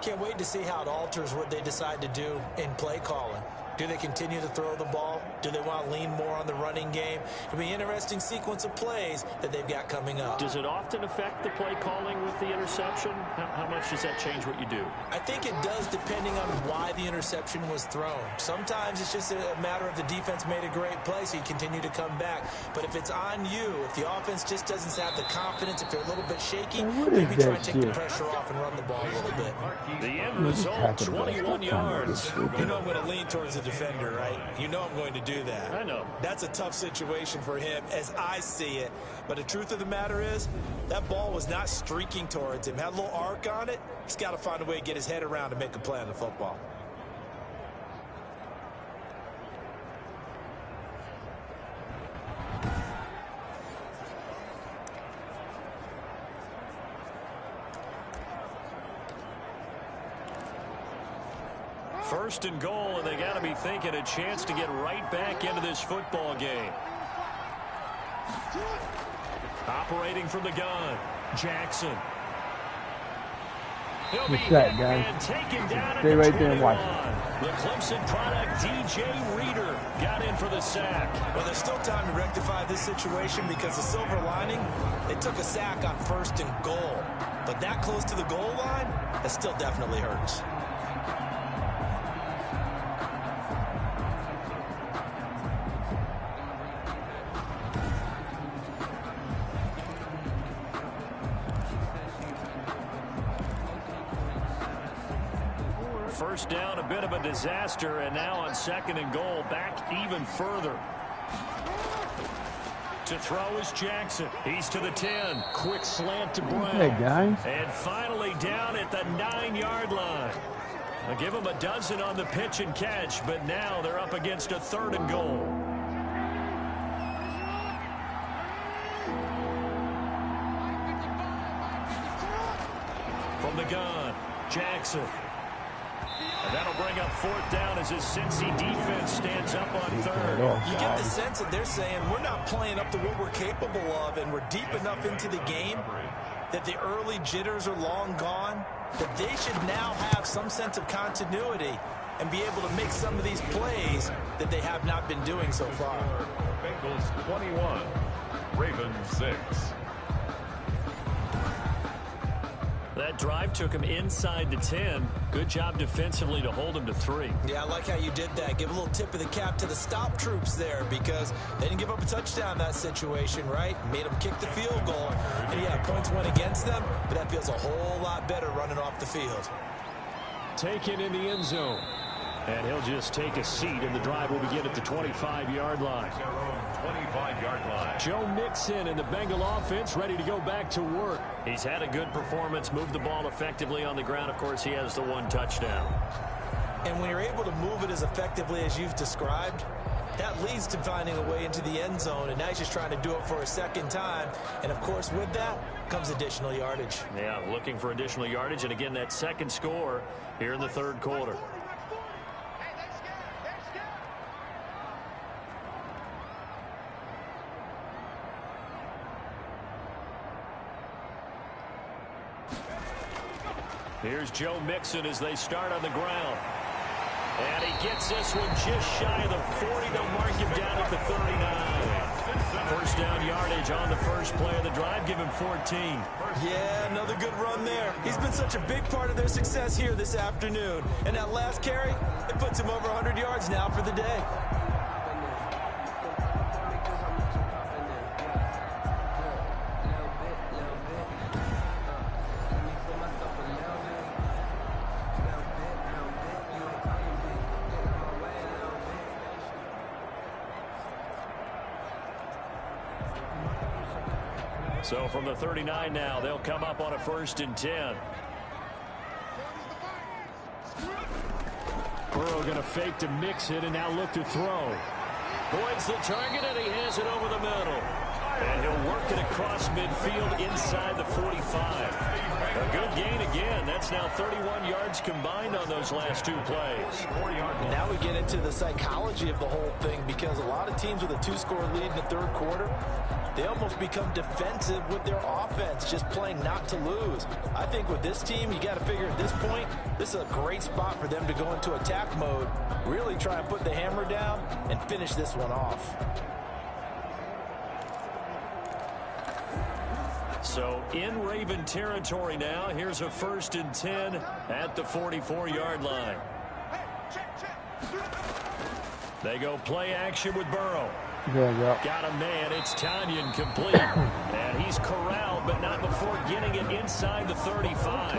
Can't wait to see how it alters what they decide to do in play calling. Do they continue to throw the ball? Do they want to lean more on the running game? It'll be an interesting sequence of plays that they've got coming up. Does it often affect the play calling with the interception? How much does that change what you do? I think it does, depending on why the interception was thrown. Sometimes it's just a matter of the defense made a great play, so you continue to come back. But if it's on you, if the offense just doesn't have the confidence, if they're a little bit shaky, maybe try and take the pressure off and run the ball a little bit. The end result, 21 yards. You know I'm going to lean towards the defender, right? You know I'm going to do that. I know. That's a tough situation for him as I see it. But the truth of the matter is, that ball was not streaking towards him. Had a little arc on it. He's got to find a way to get his head around to make a play on the football. First and goal, and they got to be thinking a chance to get right back into this football game. Operating from the gun, Jackson. He'll be hit and taken down at Stay the right there and 21. watch. The Clemson product, DJ Reader, got in for the sack. Well, there's still time to rectify this situation because the silver lining, they took a sack on first and goal. But that close to the goal line, that still definitely hurts. First down, a bit of a disaster, and now on second and goal, back even further. To throw is Jackson. He's to the 10. Quick slant to Brown. Hey, guys. And finally down at the 9-yard line. They'll give him a dozen on the pitch and catch, but now they're up against a third and goal. From the gun, Jackson. And that'll bring up fourth down as his Cincy defense stands up on third. You get the sense that they're saying we're not playing up to what we're capable of, and we're deep enough into the game that the early jitters are long gone, that they should now have some sense of continuity and be able to make some of these plays that they have not been doing so far. Bengals 21, Ravens 6. That drive took him inside the 10. Good job defensively to hold him to 3. Yeah, I like how you did that. Give a little tip of the cap to the stop troops there because they didn't give up a touchdown in that situation, right? Made them kick the field goal. And yeah, points went against them, but that feels a whole lot better running off the field. Taken in the end zone. And he'll just take a seat, and the drive will begin at the 25-yard line. 25-yard line. Joe Mixon and the Bengal offense ready to go back to work. He's had a good performance, moved the ball effectively on the ground. Of course, he has the 1 touchdown. And when you're able to move it as effectively as you've described, that leads to finding a way into the end zone, and now he's just trying to do it for a second time. And, of course, with that comes additional yardage. Yeah, looking for additional yardage, and again, that second score here in the third quarter. Here's Joe Mixon as they start on the ground. And he gets this one just shy of the 40. They'll mark him down at the 39. First down yardage on the first play of the drive. Give him 14. Yeah, another good run there. He's been such a big part of their success here this afternoon. And that last carry, it puts him over 100 yards now for the day. So from the 39 now, they'll come up on a 1st and 10. Burrow Burrow going to fake to mix it and now look to throw. Boyd's the target, and he has it over the middle. And he'll work it across midfield inside the 45. A good gain again. That's now 31 yards combined on those last two plays. Now we get into the psychology of the whole thing, because a lot of teams with a 2-score lead in the third quarter, they almost become defensive with their offense, just playing not to lose. I think with this team, you got to figure at this point, this is a great spot for them to go into attack mode, really try and put the hammer down and finish this one off. So in Raven territory now. Here's a 1st and 10 at the 44-yard line. They go play action with Burrow. Yeah. Got a man. It's Tanyan complete. And he's corralled, but not before getting it inside the 35.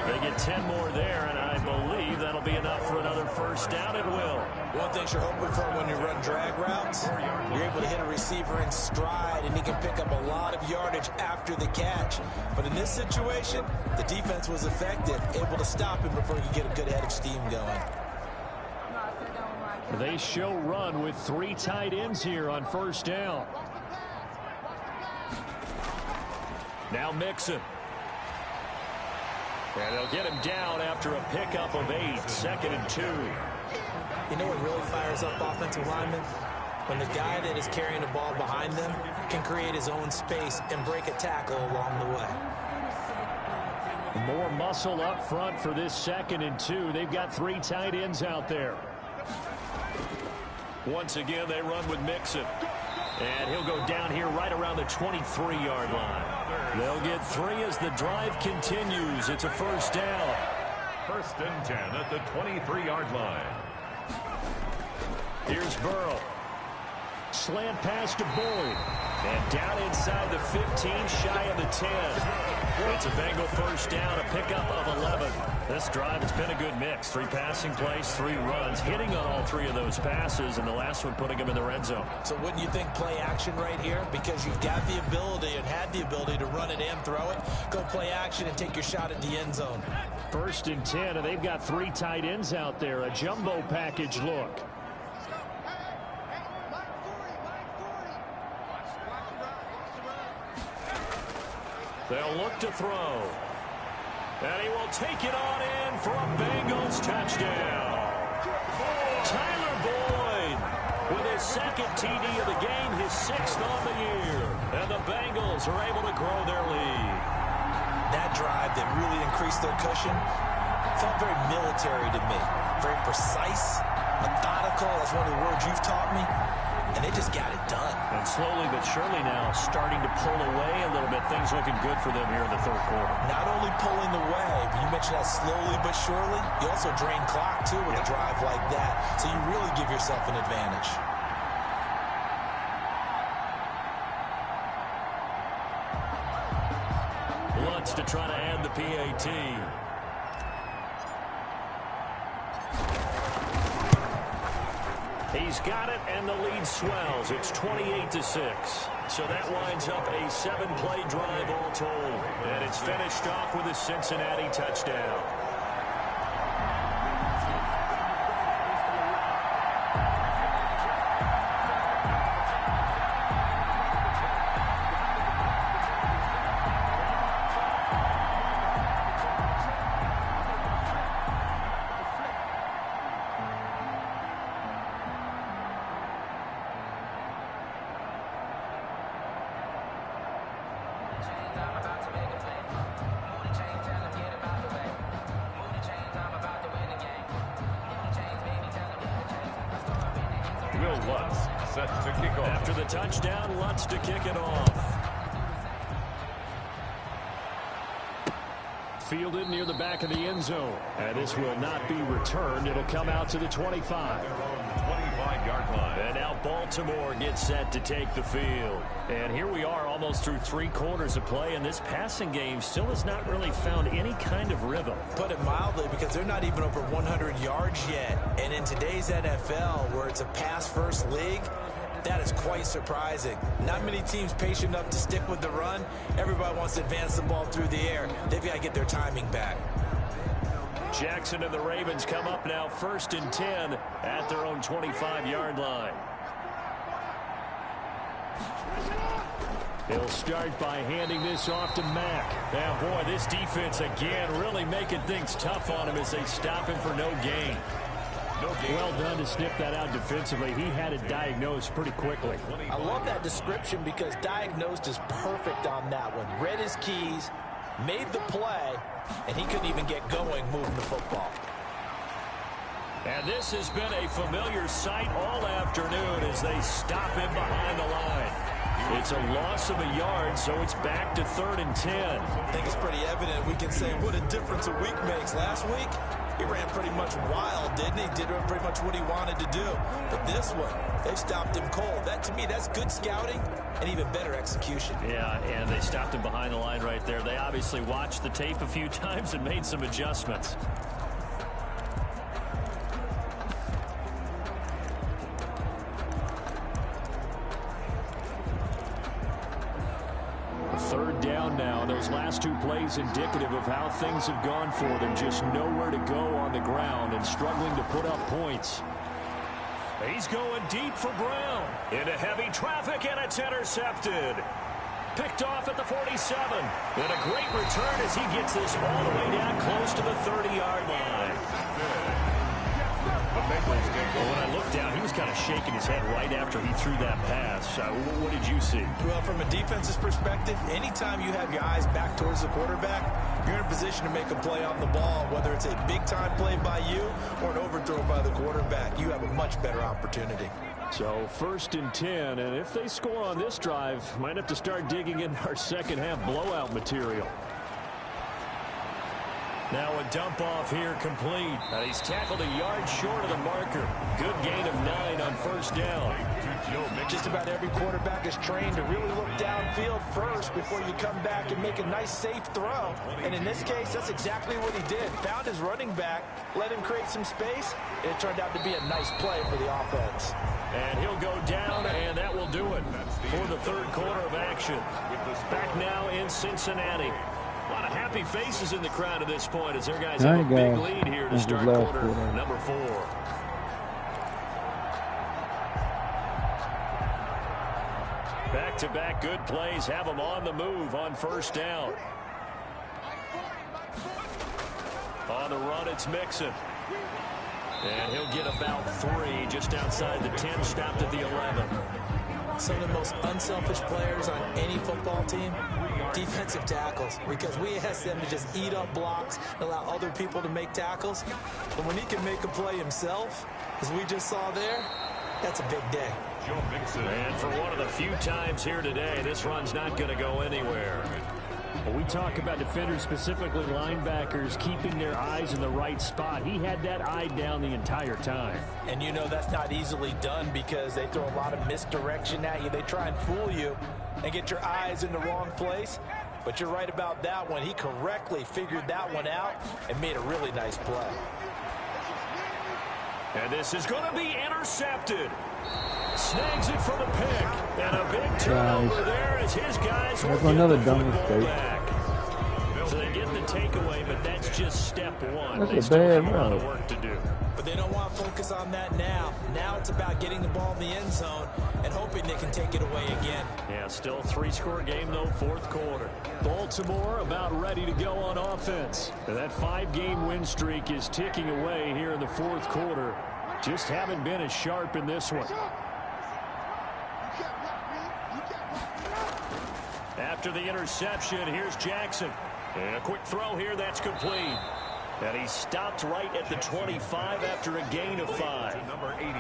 They get 10 more there, and I believe that'll be enough for another first down. It will. One thing you're hoping for when you run drag routes, you're able to hit a receiver in stride, and he can pick up a lot of yardage after the catch. But in this situation, the defense was effective, able to stop him before you get a good head of steam going. They show run with 3 tight ends here on first down. Now Mixon. And they'll get him down after a pickup of 8, 2nd and 2. You know what really fires up offensive linemen? When the guy that is carrying the ball behind them can create his own space and break a tackle along the way. More muscle up front for this 2nd and 2. They've got 3 tight ends out there. Once again, they run with Mixon. And he'll go down here right around the 23-yard line. They'll get 3 as the drive continues. It's a first down. 1st and 10 at the 23-yard line. Here's Burrow. Slant pass to Boyd. And down inside the 15, shy of the 10. It's a Bengal first down, a pickup of 11. This drive has been a good mix. 3 passing plays, 3 runs, hitting on all 3 of those passes, and the last one putting them in the red zone. So wouldn't you think play action right here? Because you've got the ability and had the ability to run it and throw it. Go play action and take your shot at the end zone. 1st and 10, and they've got 3 tight ends out there. A jumbo package look. They'll look to throw. And he will take it on in for a Bengals touchdown. Tyler Boyd with his 2nd TD of the game, his 6th on the year. And the Bengals are able to grow their lead. That drive that really increased their cushion felt very military to me. Very precise, methodical. That's one of the words you've taught me. And they just got it done. And slowly but surely now starting to pull away a little bit. Things looking good for them here in the third quarter. Not only pulling away, but you mentioned that slowly but surely. You also drain clock, too, with a drive like that. So you really give yourself an advantage. Lutz to try to add the PAT. He's got it, and the lead swells. It's 28-6. So that winds up a 7-play drive all told. And it's finished off with a Cincinnati touchdown. Lutz set to kick off. After the touchdown, Lutz to kick it off. Fielded near the back of the end zone. And this will not be returned. It'll come out to the 25. 25-yard line. And now Baltimore gets set to take the field. And here we are almost through 3 quarters of play, and this passing game still has not really found any kind of rhythm. Put it mildly, because they're not even over 100 yards yet. And in today's NFL, where it's a pass-first league, that is quite surprising. Not many teams patient enough to stick with the run. Everybody wants to advance the ball through the air. They've got to get their timing back. Jackson and the Ravens come up now 1st and 10 at their own 25-yard line. He'll start by handing this off to Mack. Now, boy, this defense again really making things tough on him as they stop him for no gain. Well done to sniff that out defensively. He had it diagnosed pretty quickly. I love that description because diagnosed is perfect on that one. Read his keys, made the play, and he couldn't even get going moving the football. And this has been a familiar sight all afternoon as they stop him behind the line. It's a loss of a yard, so it's back to 3rd and 10. I think it's pretty evident. We can say what a difference a week makes. Last week, he ran pretty much wild, didn't he? Did pretty much what he wanted to do. But this one, they stopped him cold. That, to me, that's good scouting and even better execution. Yeah, and they stopped him behind the line right there. They obviously watched the tape a few times and made some adjustments. Third down now. Those last 2 plays indicative of how things have gone for them. Just nowhere to go on the ground and struggling to put up points. He's going deep for Brown. Into heavy traffic, and it's intercepted. Picked off at the 47. And a great return as he gets this all the way down close to the 30-yard line. When I looked down, he was kind of shaking his head right after he threw that pass. What did you see? Well, from a defense's perspective, anytime you have your eyes back towards the quarterback, you're in a position to make a play on the ball, whether it's a big-time play by you or an overthrow by the quarterback. You have a much better opportunity. So 1st and 10, and if they score on this drive, might have to start digging in our second-half blowout material. Now a dump off here complete. And he's tackled a yard short of the marker. Good gain of 9 on 1st down. Just about every quarterback is trained to really look downfield first before you come back and make a nice, safe throw. And in this case, that's exactly what he did. Found his running back, let him create some space, and it turned out to be a nice play for the offense. And he'll go down, and that will do it for the 3rd quarter of action. Back now in Cincinnati. A lot of happy faces in the crowd at this point as their guys have a big lead here to start quarter number 4. Back-to-back good plays have them on the move on 1st down. On the run, it's Mixon. And he'll get about 3 just outside the 10, stopped at the 11. Some of the most unselfish players on any football team, defensive tackles, because we ask them to just eat up blocks and allow other people to make tackles. But when he can make a play himself, as we just saw there, that's a big day. And for one of the few times here today, this run's not going to go anywhere. When we talk about defenders, specifically linebackers, keeping their eyes in the right spot, he had that eye down the entire time. And you know that's not easily done because they throw a lot of misdirection at you. They try and fool you and get your eyes in the wrong place. But you're right about that one. He correctly figured that one out and made a really nice play. And this is going to be intercepted. Snags it for the pick. And a big turnover there as his guys will get the football back. So they get the takeaway, but that's just step one. That's they a still bad have a lot of run. work to do. But they don't want to focus on that now. Now it's about getting the ball in the end zone and hoping they can take it away again. Yeah, still a 3-score game, though, 4th quarter. Baltimore about ready to go on offense. And that 5-game win streak is ticking away here in the 4th quarter. Just haven't been as sharp in this one. After the interception, here's Jackson. And a quick throw here, that's complete. And he stopped right at the 25 after a gain of 5. Number 88.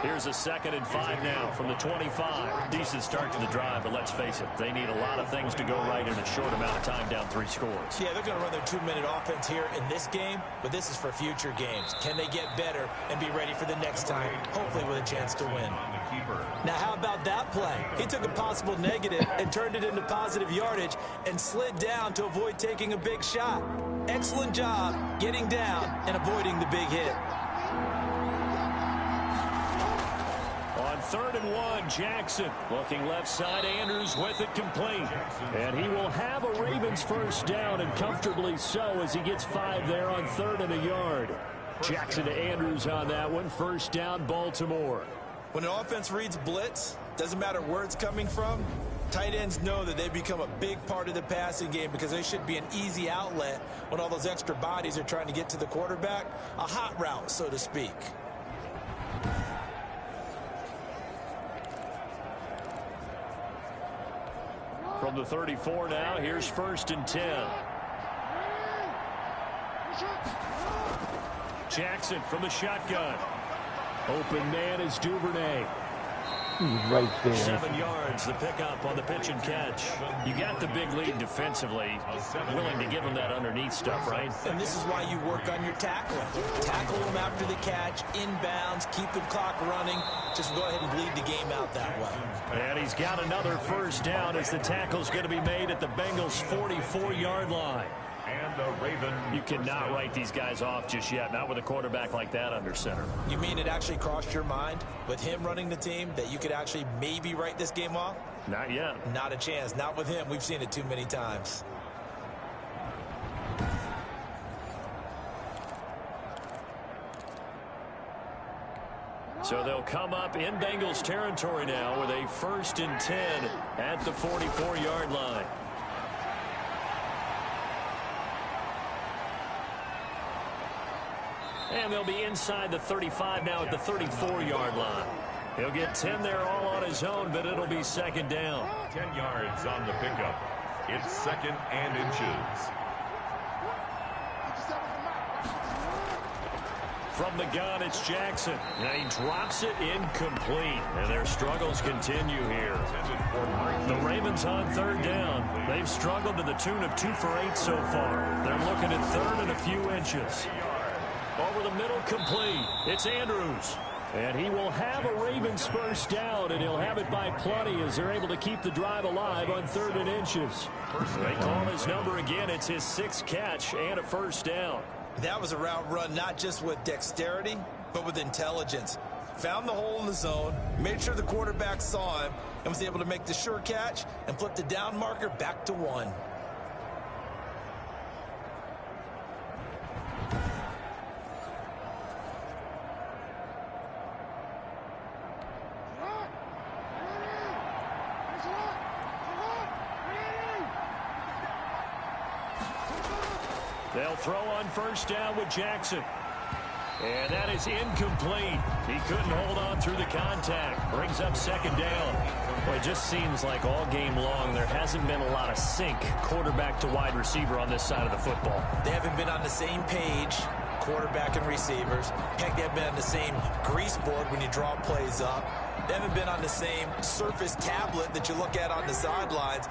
Here's a 2nd and 5 now from the 25. Decent start to the drive, but let's face it, they need a lot of things to go right in a short amount of time down 3 scores. Yeah, they're going to run their 2-minute offense here in this game, but this is for future games. Can they get better and be ready for the next time, hopefully with a chance to win? Now, how about that play? He took a possible negative and turned it into positive yardage and slid down to avoid taking a big shot. Excellent job getting down and avoiding the big hit. On 3rd and 1. Jackson looking left side. Andrews with it complete. And he will have a Ravens first down, and comfortably so, as he gets 5 there on 3rd and a yard. Jackson to Andrews on that one. First down, Baltimore. When an offense reads blitz, doesn't matter where it's coming from, tight ends know that they become a big part of the passing game because they should be an easy outlet when all those extra bodies are trying to get to the quarterback. A hot route, so to speak. From the 34 now, here's 1st and 10. Jackson from the shotgun. Open man is Duvernay. He's right there. 7 yards, the pickup on the pitch and catch. You got the big lead defensively. Willing to give him that underneath stuff, right? And this is why you work on your tackling. Tackle him after the catch, inbounds, keep the clock running. Just go ahead and bleed the game out that way. And he's got another first down as the tackle's going to be made at the Bengals' 44-yard line. And the Ravens. You cannot write these guys off just yet, not with a quarterback like that under center. You mean it actually crossed your mind with him running the team that you could actually maybe write this game off? Not yet. Not a chance. Not with him. We've seen it too many times. So they'll come up in Bengals territory now with a 1st and 10 at the 44-yard line. And they'll be inside the 35 now at the 34-yard line. He'll get 10 there all on his own, but it'll be 2nd down. 10 yards on the pickup. It's 2nd and inches. From the gun, it's Jackson. And he drops it incomplete. And their struggles continue here. The Ravens on 3rd down. They've struggled to the tune of 2 for 8 so far. They're looking at 3rd and a few inches. Over the middle, complete. It's Andrews. And he will have a Ravens first down, and he'll have it by plenty as they're able to keep the drive alive on 3rd and inches. They call his number again. It's his 6th catch and a first down. That was a route run not just with dexterity, but with intelligence. Found the hole in the zone, made sure the quarterback saw him, and was able to make the sure catch and flip the down marker back to 1. They'll throw on first down with Jackson. And that is incomplete. He couldn't hold on through the contact. Brings up 2nd down. Well, it just seems like all game long there hasn't been a lot of sync quarterback to wide receiver on this side of the football. They haven't been on the same page, quarterback and receivers. Heck, they haven't been on the same grease board when you draw plays up. They haven't been on the same surface tablet that you look at on the sidelines.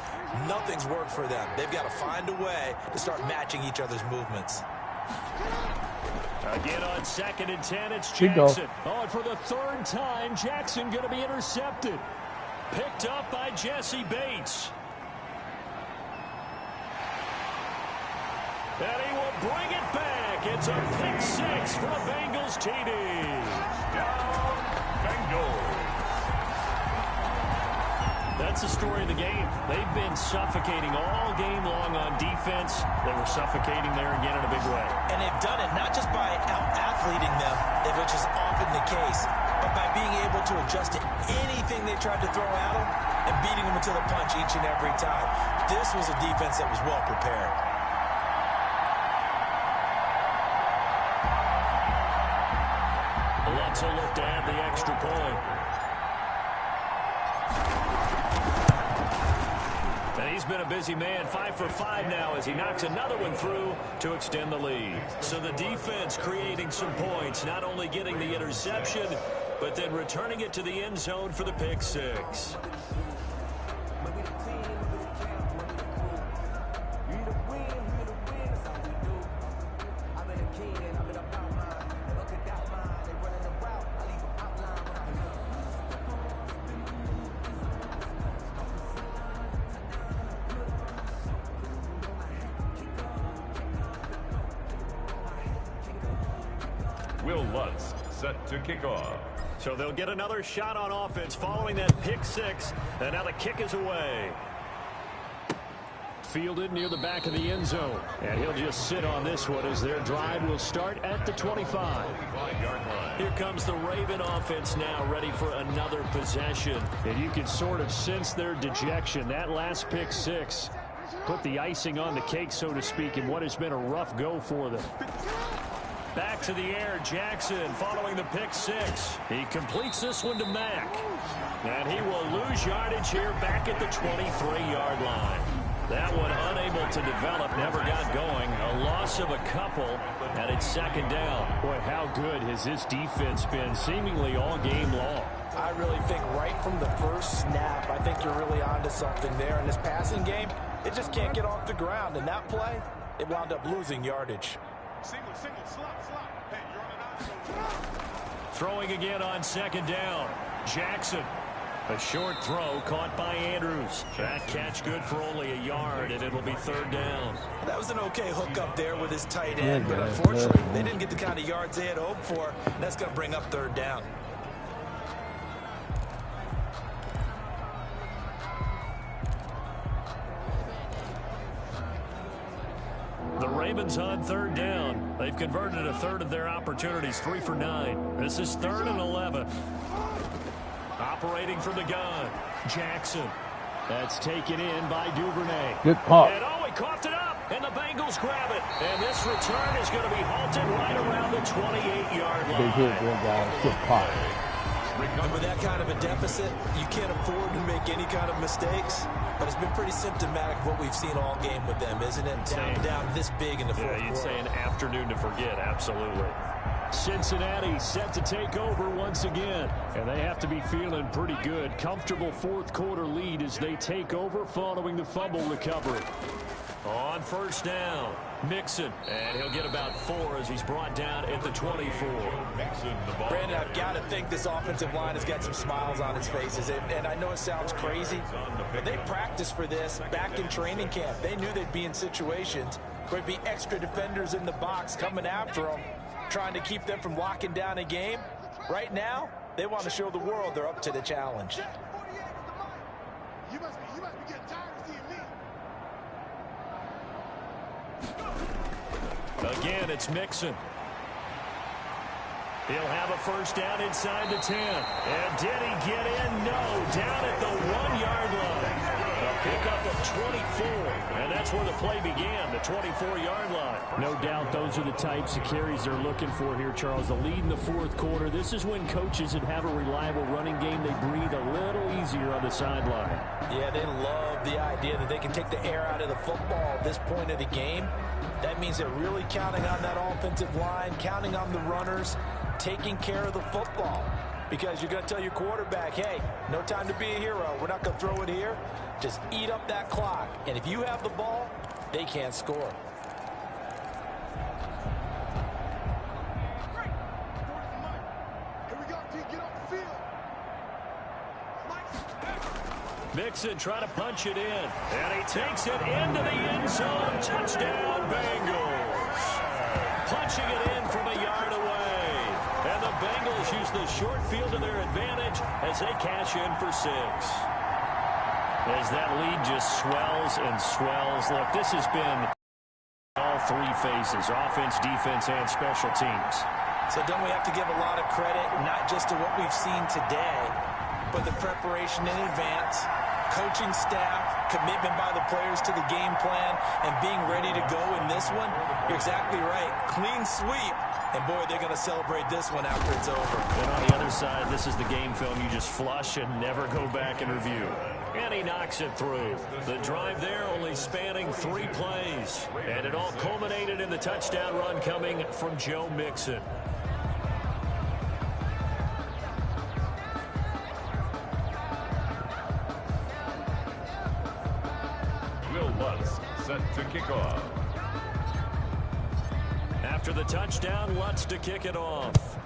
Nothing's worked for them. They've got to find a way to start matching each other's movements. Again on 2nd and 10, it's Jackson. Oh, and for the 3rd time, Jackson going to be intercepted. Picked up by Jesse Bates. And he will bring it back. It's a pick 6 for the Bengals TD. Down, Bengals. That's the story of the game. They've been suffocating all game long on defense. They were suffocating there again in a big way. And they've done it not just by out-athleting them, which is often the case, but by being able to adjust to anything they tried to throw at them and beating them to the punch each and every time. This was a defense that was well prepared. Let's look to add the extra point. And he's been a busy man, 5 for 5 now as he knocks another one through to extend the lead. So the defense creating some points, not only getting the interception, but then returning it to the end zone for the pick 6. Will Lutz set to kick off. So they'll get another shot on offense following that pick six. And now the kick is away. Fielded near the back of the end zone. And he'll just sit on this one as their drive will start at the 25. Here comes the Raven offense now, ready for another possession. And you can sort of sense their dejection. That last pick six put the icing on the cake, so to speak, in what has been a rough go for them. Back to the air, Jackson following the pick six. He completes this one to Mack. And he will lose yardage here back at the 23-yard line. That one unable to develop, never got going. A loss of a couple, and it's second down. Boy, how good has this defense been seemingly all game long? I really think right from the first snap, I think you're really onto something there. In this passing game, it just can't get off the ground. And that play, it wound up losing yardage. Single, slot. Hey, you're on an eye. Throwing again on second down. Jackson. A short throw caught by Andrews. That catch good for only a yard, and it'll be third down. That was an okay hook up there with his tight end, but unfortunately, they didn't get the kind of yards they had hoped for, and that's going to bring up third down. The Ravens on third down. They've converted a third of their opportunities, 3 for 9. This is 3rd and 11. Operating from the gun, Jackson. That's taken in by Duvernay. Good pop. And he coughed it up, and the Bengals grab it. And this return is going to be halted right around the 28-yard line. Big hit there, guys. Good pop. And with that kind of a deficit, you can't afford to make any kind of mistakes. But it's been pretty symptomatic of what we've seen all game with them, isn't it? Down this big in the fourth quarter. You'd say an afternoon to forget, absolutely. Cincinnati set to take over once again, and they have to be feeling pretty good. Comfortable fourth quarter lead as they take over following the fumble recovery. On first down, Mixon, and he'll get about 4 as he's brought down at the 24. Brandon, I've got to think this offensive line has got some smiles on its faces, and I know it sounds crazy, but they practiced for this back in training camp. They knew they'd be in situations where there'd be extra defenders in the box coming after them, trying to keep them from locking down a game. Right now, they want to show the world they're up to the challenge. You must be getting tired of seeing me. Again, it's Mixon. He'll have a first down inside the 10. And did he get in? No. Down at the 1-yard line. A pickup of 24. And that's where the play began, the 24-yard line. No doubt those are the types of carries they're looking for here, Charles. The lead in the fourth quarter. This is when coaches that have a reliable running game, they breathe a little easier on the sideline. Yeah, they love the idea that they can take the air out of the football at this point of the game. That means they're really counting on that offensive line, counting on the runners, taking care of the football. Because you're going to tell your quarterback, hey, no time to be a hero. We're not going to throw it here. Just eat up that clock. And if you have the ball, they can't score. Mixon trying to punch it in. And he takes it into the end zone. Touchdown, Bengals. Punching it in from a yard away. And the Bengals use the short field to their advantage as they cash in for 6. As that lead just swells and swells. Look, this has been all 3 phases, offense, defense, and special teams. So don't we have to give a lot of credit, not just to what we've seen today, but the preparation in advance, coaching staff, commitment by the players to the game plan, and being ready to go in this one? You're exactly right. Clean sweep. And, boy, they're going to celebrate this one after it's over. And on the other side, this is the game film you just flush and never go back and review. And he knocks it through. The drive there only spanning 3 plays. And it all culminated in the touchdown run coming from Joe Mixon. Will Lutz set to kick off. After the touchdown, Lutz to kick it off.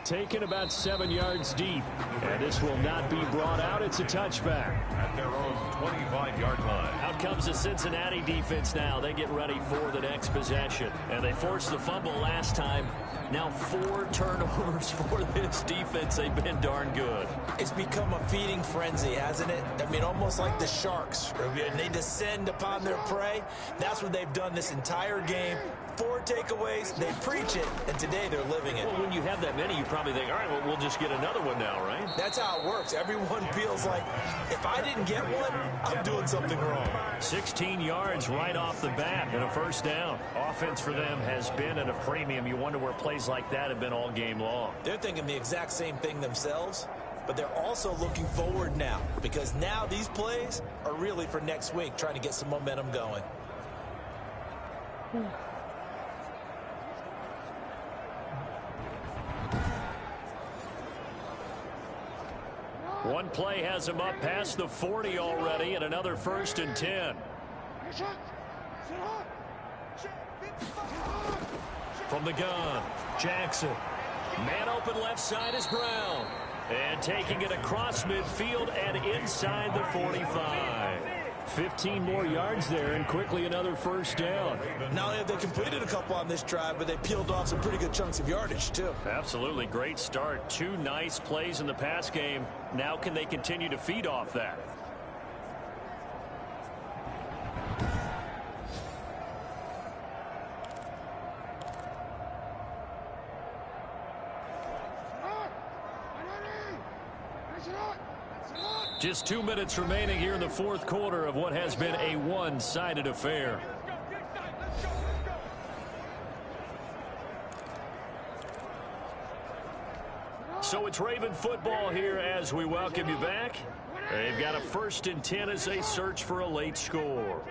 taken about 7 yards deep. And this will not be brought out. It's a touchback. At their own 25-yard line. Out comes the Cincinnati defense now. They get ready for the next possession. And they forced the fumble last time. Now 4 turnovers for this defense. They've been darn good. It's become a feeding frenzy, hasn't it? I mean, almost like the sharks. They descend upon their prey. That's what they've done this entire game. 4 takeaways, they preach it, and today they're living it. Well, when you have that many, you probably think, all right, well, we'll just get another one now, right? That's how it works. Everyone feels like, if I didn't get one, I'm doing something wrong. 16 yards right off the bat and a first down. Offense for them has been at a premium. You wonder where plays like that have been all game long. They're thinking the exact same thing themselves, but they're also looking forward now, because now these plays are really for next week, trying to get some momentum going. One play has him up past the 40 already, and another 1st and 10. From the gun, Jackson. Man open left side is Brown. And taking it across midfield and inside the 45. 15 more yards there, and quickly another first down. Not only have they completed a couple on this drive, but they peeled off some pretty good chunks of yardage, too. Absolutely great start. 2 nice plays in the pass game. Now can they continue to feed off that? Just 2 minutes remaining here in the 4th quarter of what has been a one-sided affair. So it's Raven football here as we welcome you back. They've got a 1st and 10 as they search for a late score.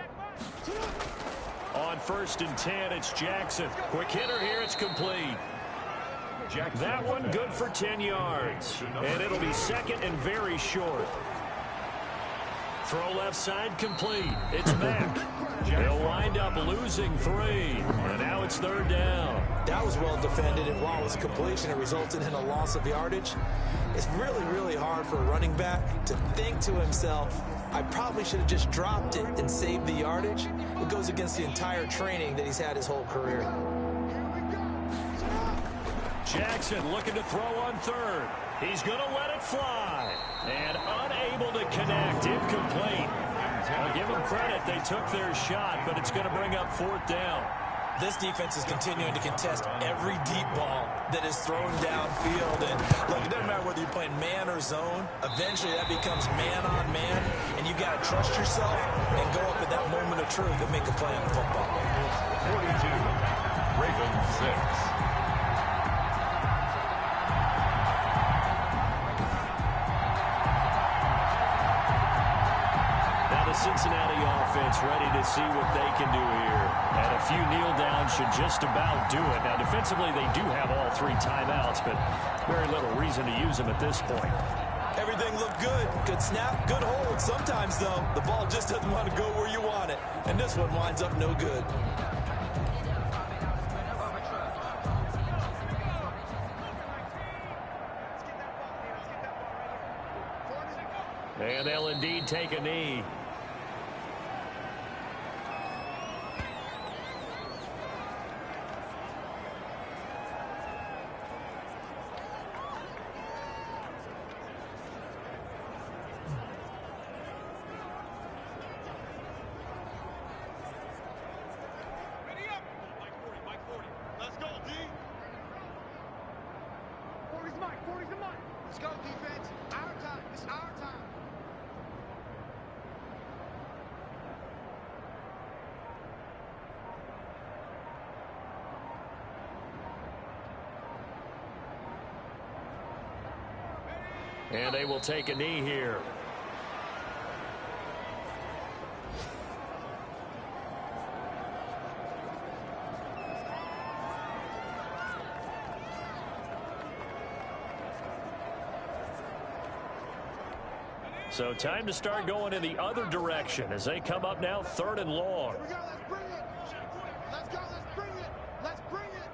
On 1st and 10, it's Jackson. Quick hitter here, it's complete. That one good for 10 yards. And it'll be 2nd and very short. Throw left side complete. It's back. They'll wind up losing 3. And now it's 3rd down. That was well defended, and while it was a completion, it resulted in a loss of yardage. It's really, really hard for a running back to think to himself, I probably should have just dropped it and saved the yardage. It goes against the entire training that he's had his whole career. Jackson looking to throw on 3rd. He's going to let it fly. And unable to connect. Incomplete. I'll give them credit. They took their shot, but it's going to bring up 4th down. This defense is continuing to contest every deep ball that is thrown downfield. And look, it doesn't matter whether you're playing man or zone. Eventually, that becomes man on man, and you got to trust yourself and go up at that moment of truth and make a play on the football. 42, Ravens 6. Cincinnati offense ready to see what they can do here. And a few kneel downs should just about do it. Now, defensively, they do have all 3 timeouts, but very little reason to use them at this point. Everything looked good. Good snap, good hold. Sometimes, though, the ball just doesn't want to go where you want it. And this one winds up no good. And they'll indeed take a knee. And they will take a knee here. So time to start going in the other direction as they come up now 3rd and long. Here we go, let's bring it. Let's go, let's bring it. Let's bring it.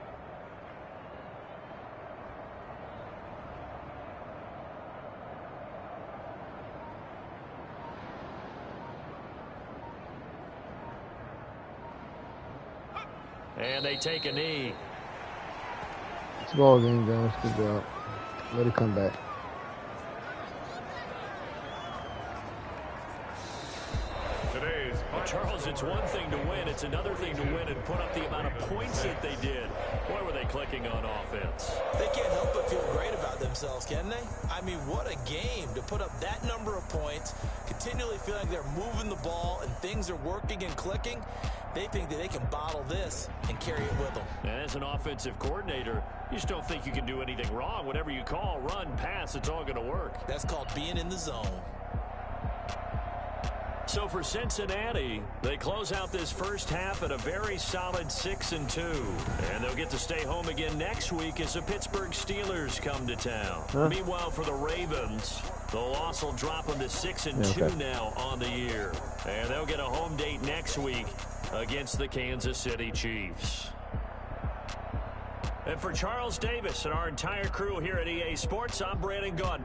And they take a knee. It's a ball game, Jones. Good job. Let it come back. Well, Charles, it's one thing to win. It's another thing to win and put up the amount of points that they did. Boy, were they clicking on offense. They can't help but feel great about themselves, can they? I mean, what a game to put up that number of points, continually feeling they're moving the ball and things are working and clicking. They think that they can bottle this and carry it with them. And as an offensive coordinator, you just don't think you can do anything wrong. Whatever you call, run, pass, it's all going to work. That's called being in the zone. So for Cincinnati, they close out this first half at a very solid 6-2. And they'll get to stay home again next week as the Pittsburgh Steelers come to town. Meanwhile, for the Ravens, the loss will drop them to 6-2 now on the year. And they'll get a home date next week against the Kansas City Chiefs. And for Charles Davis and our entire crew here at EA Sports, I'm Brandon Gunn.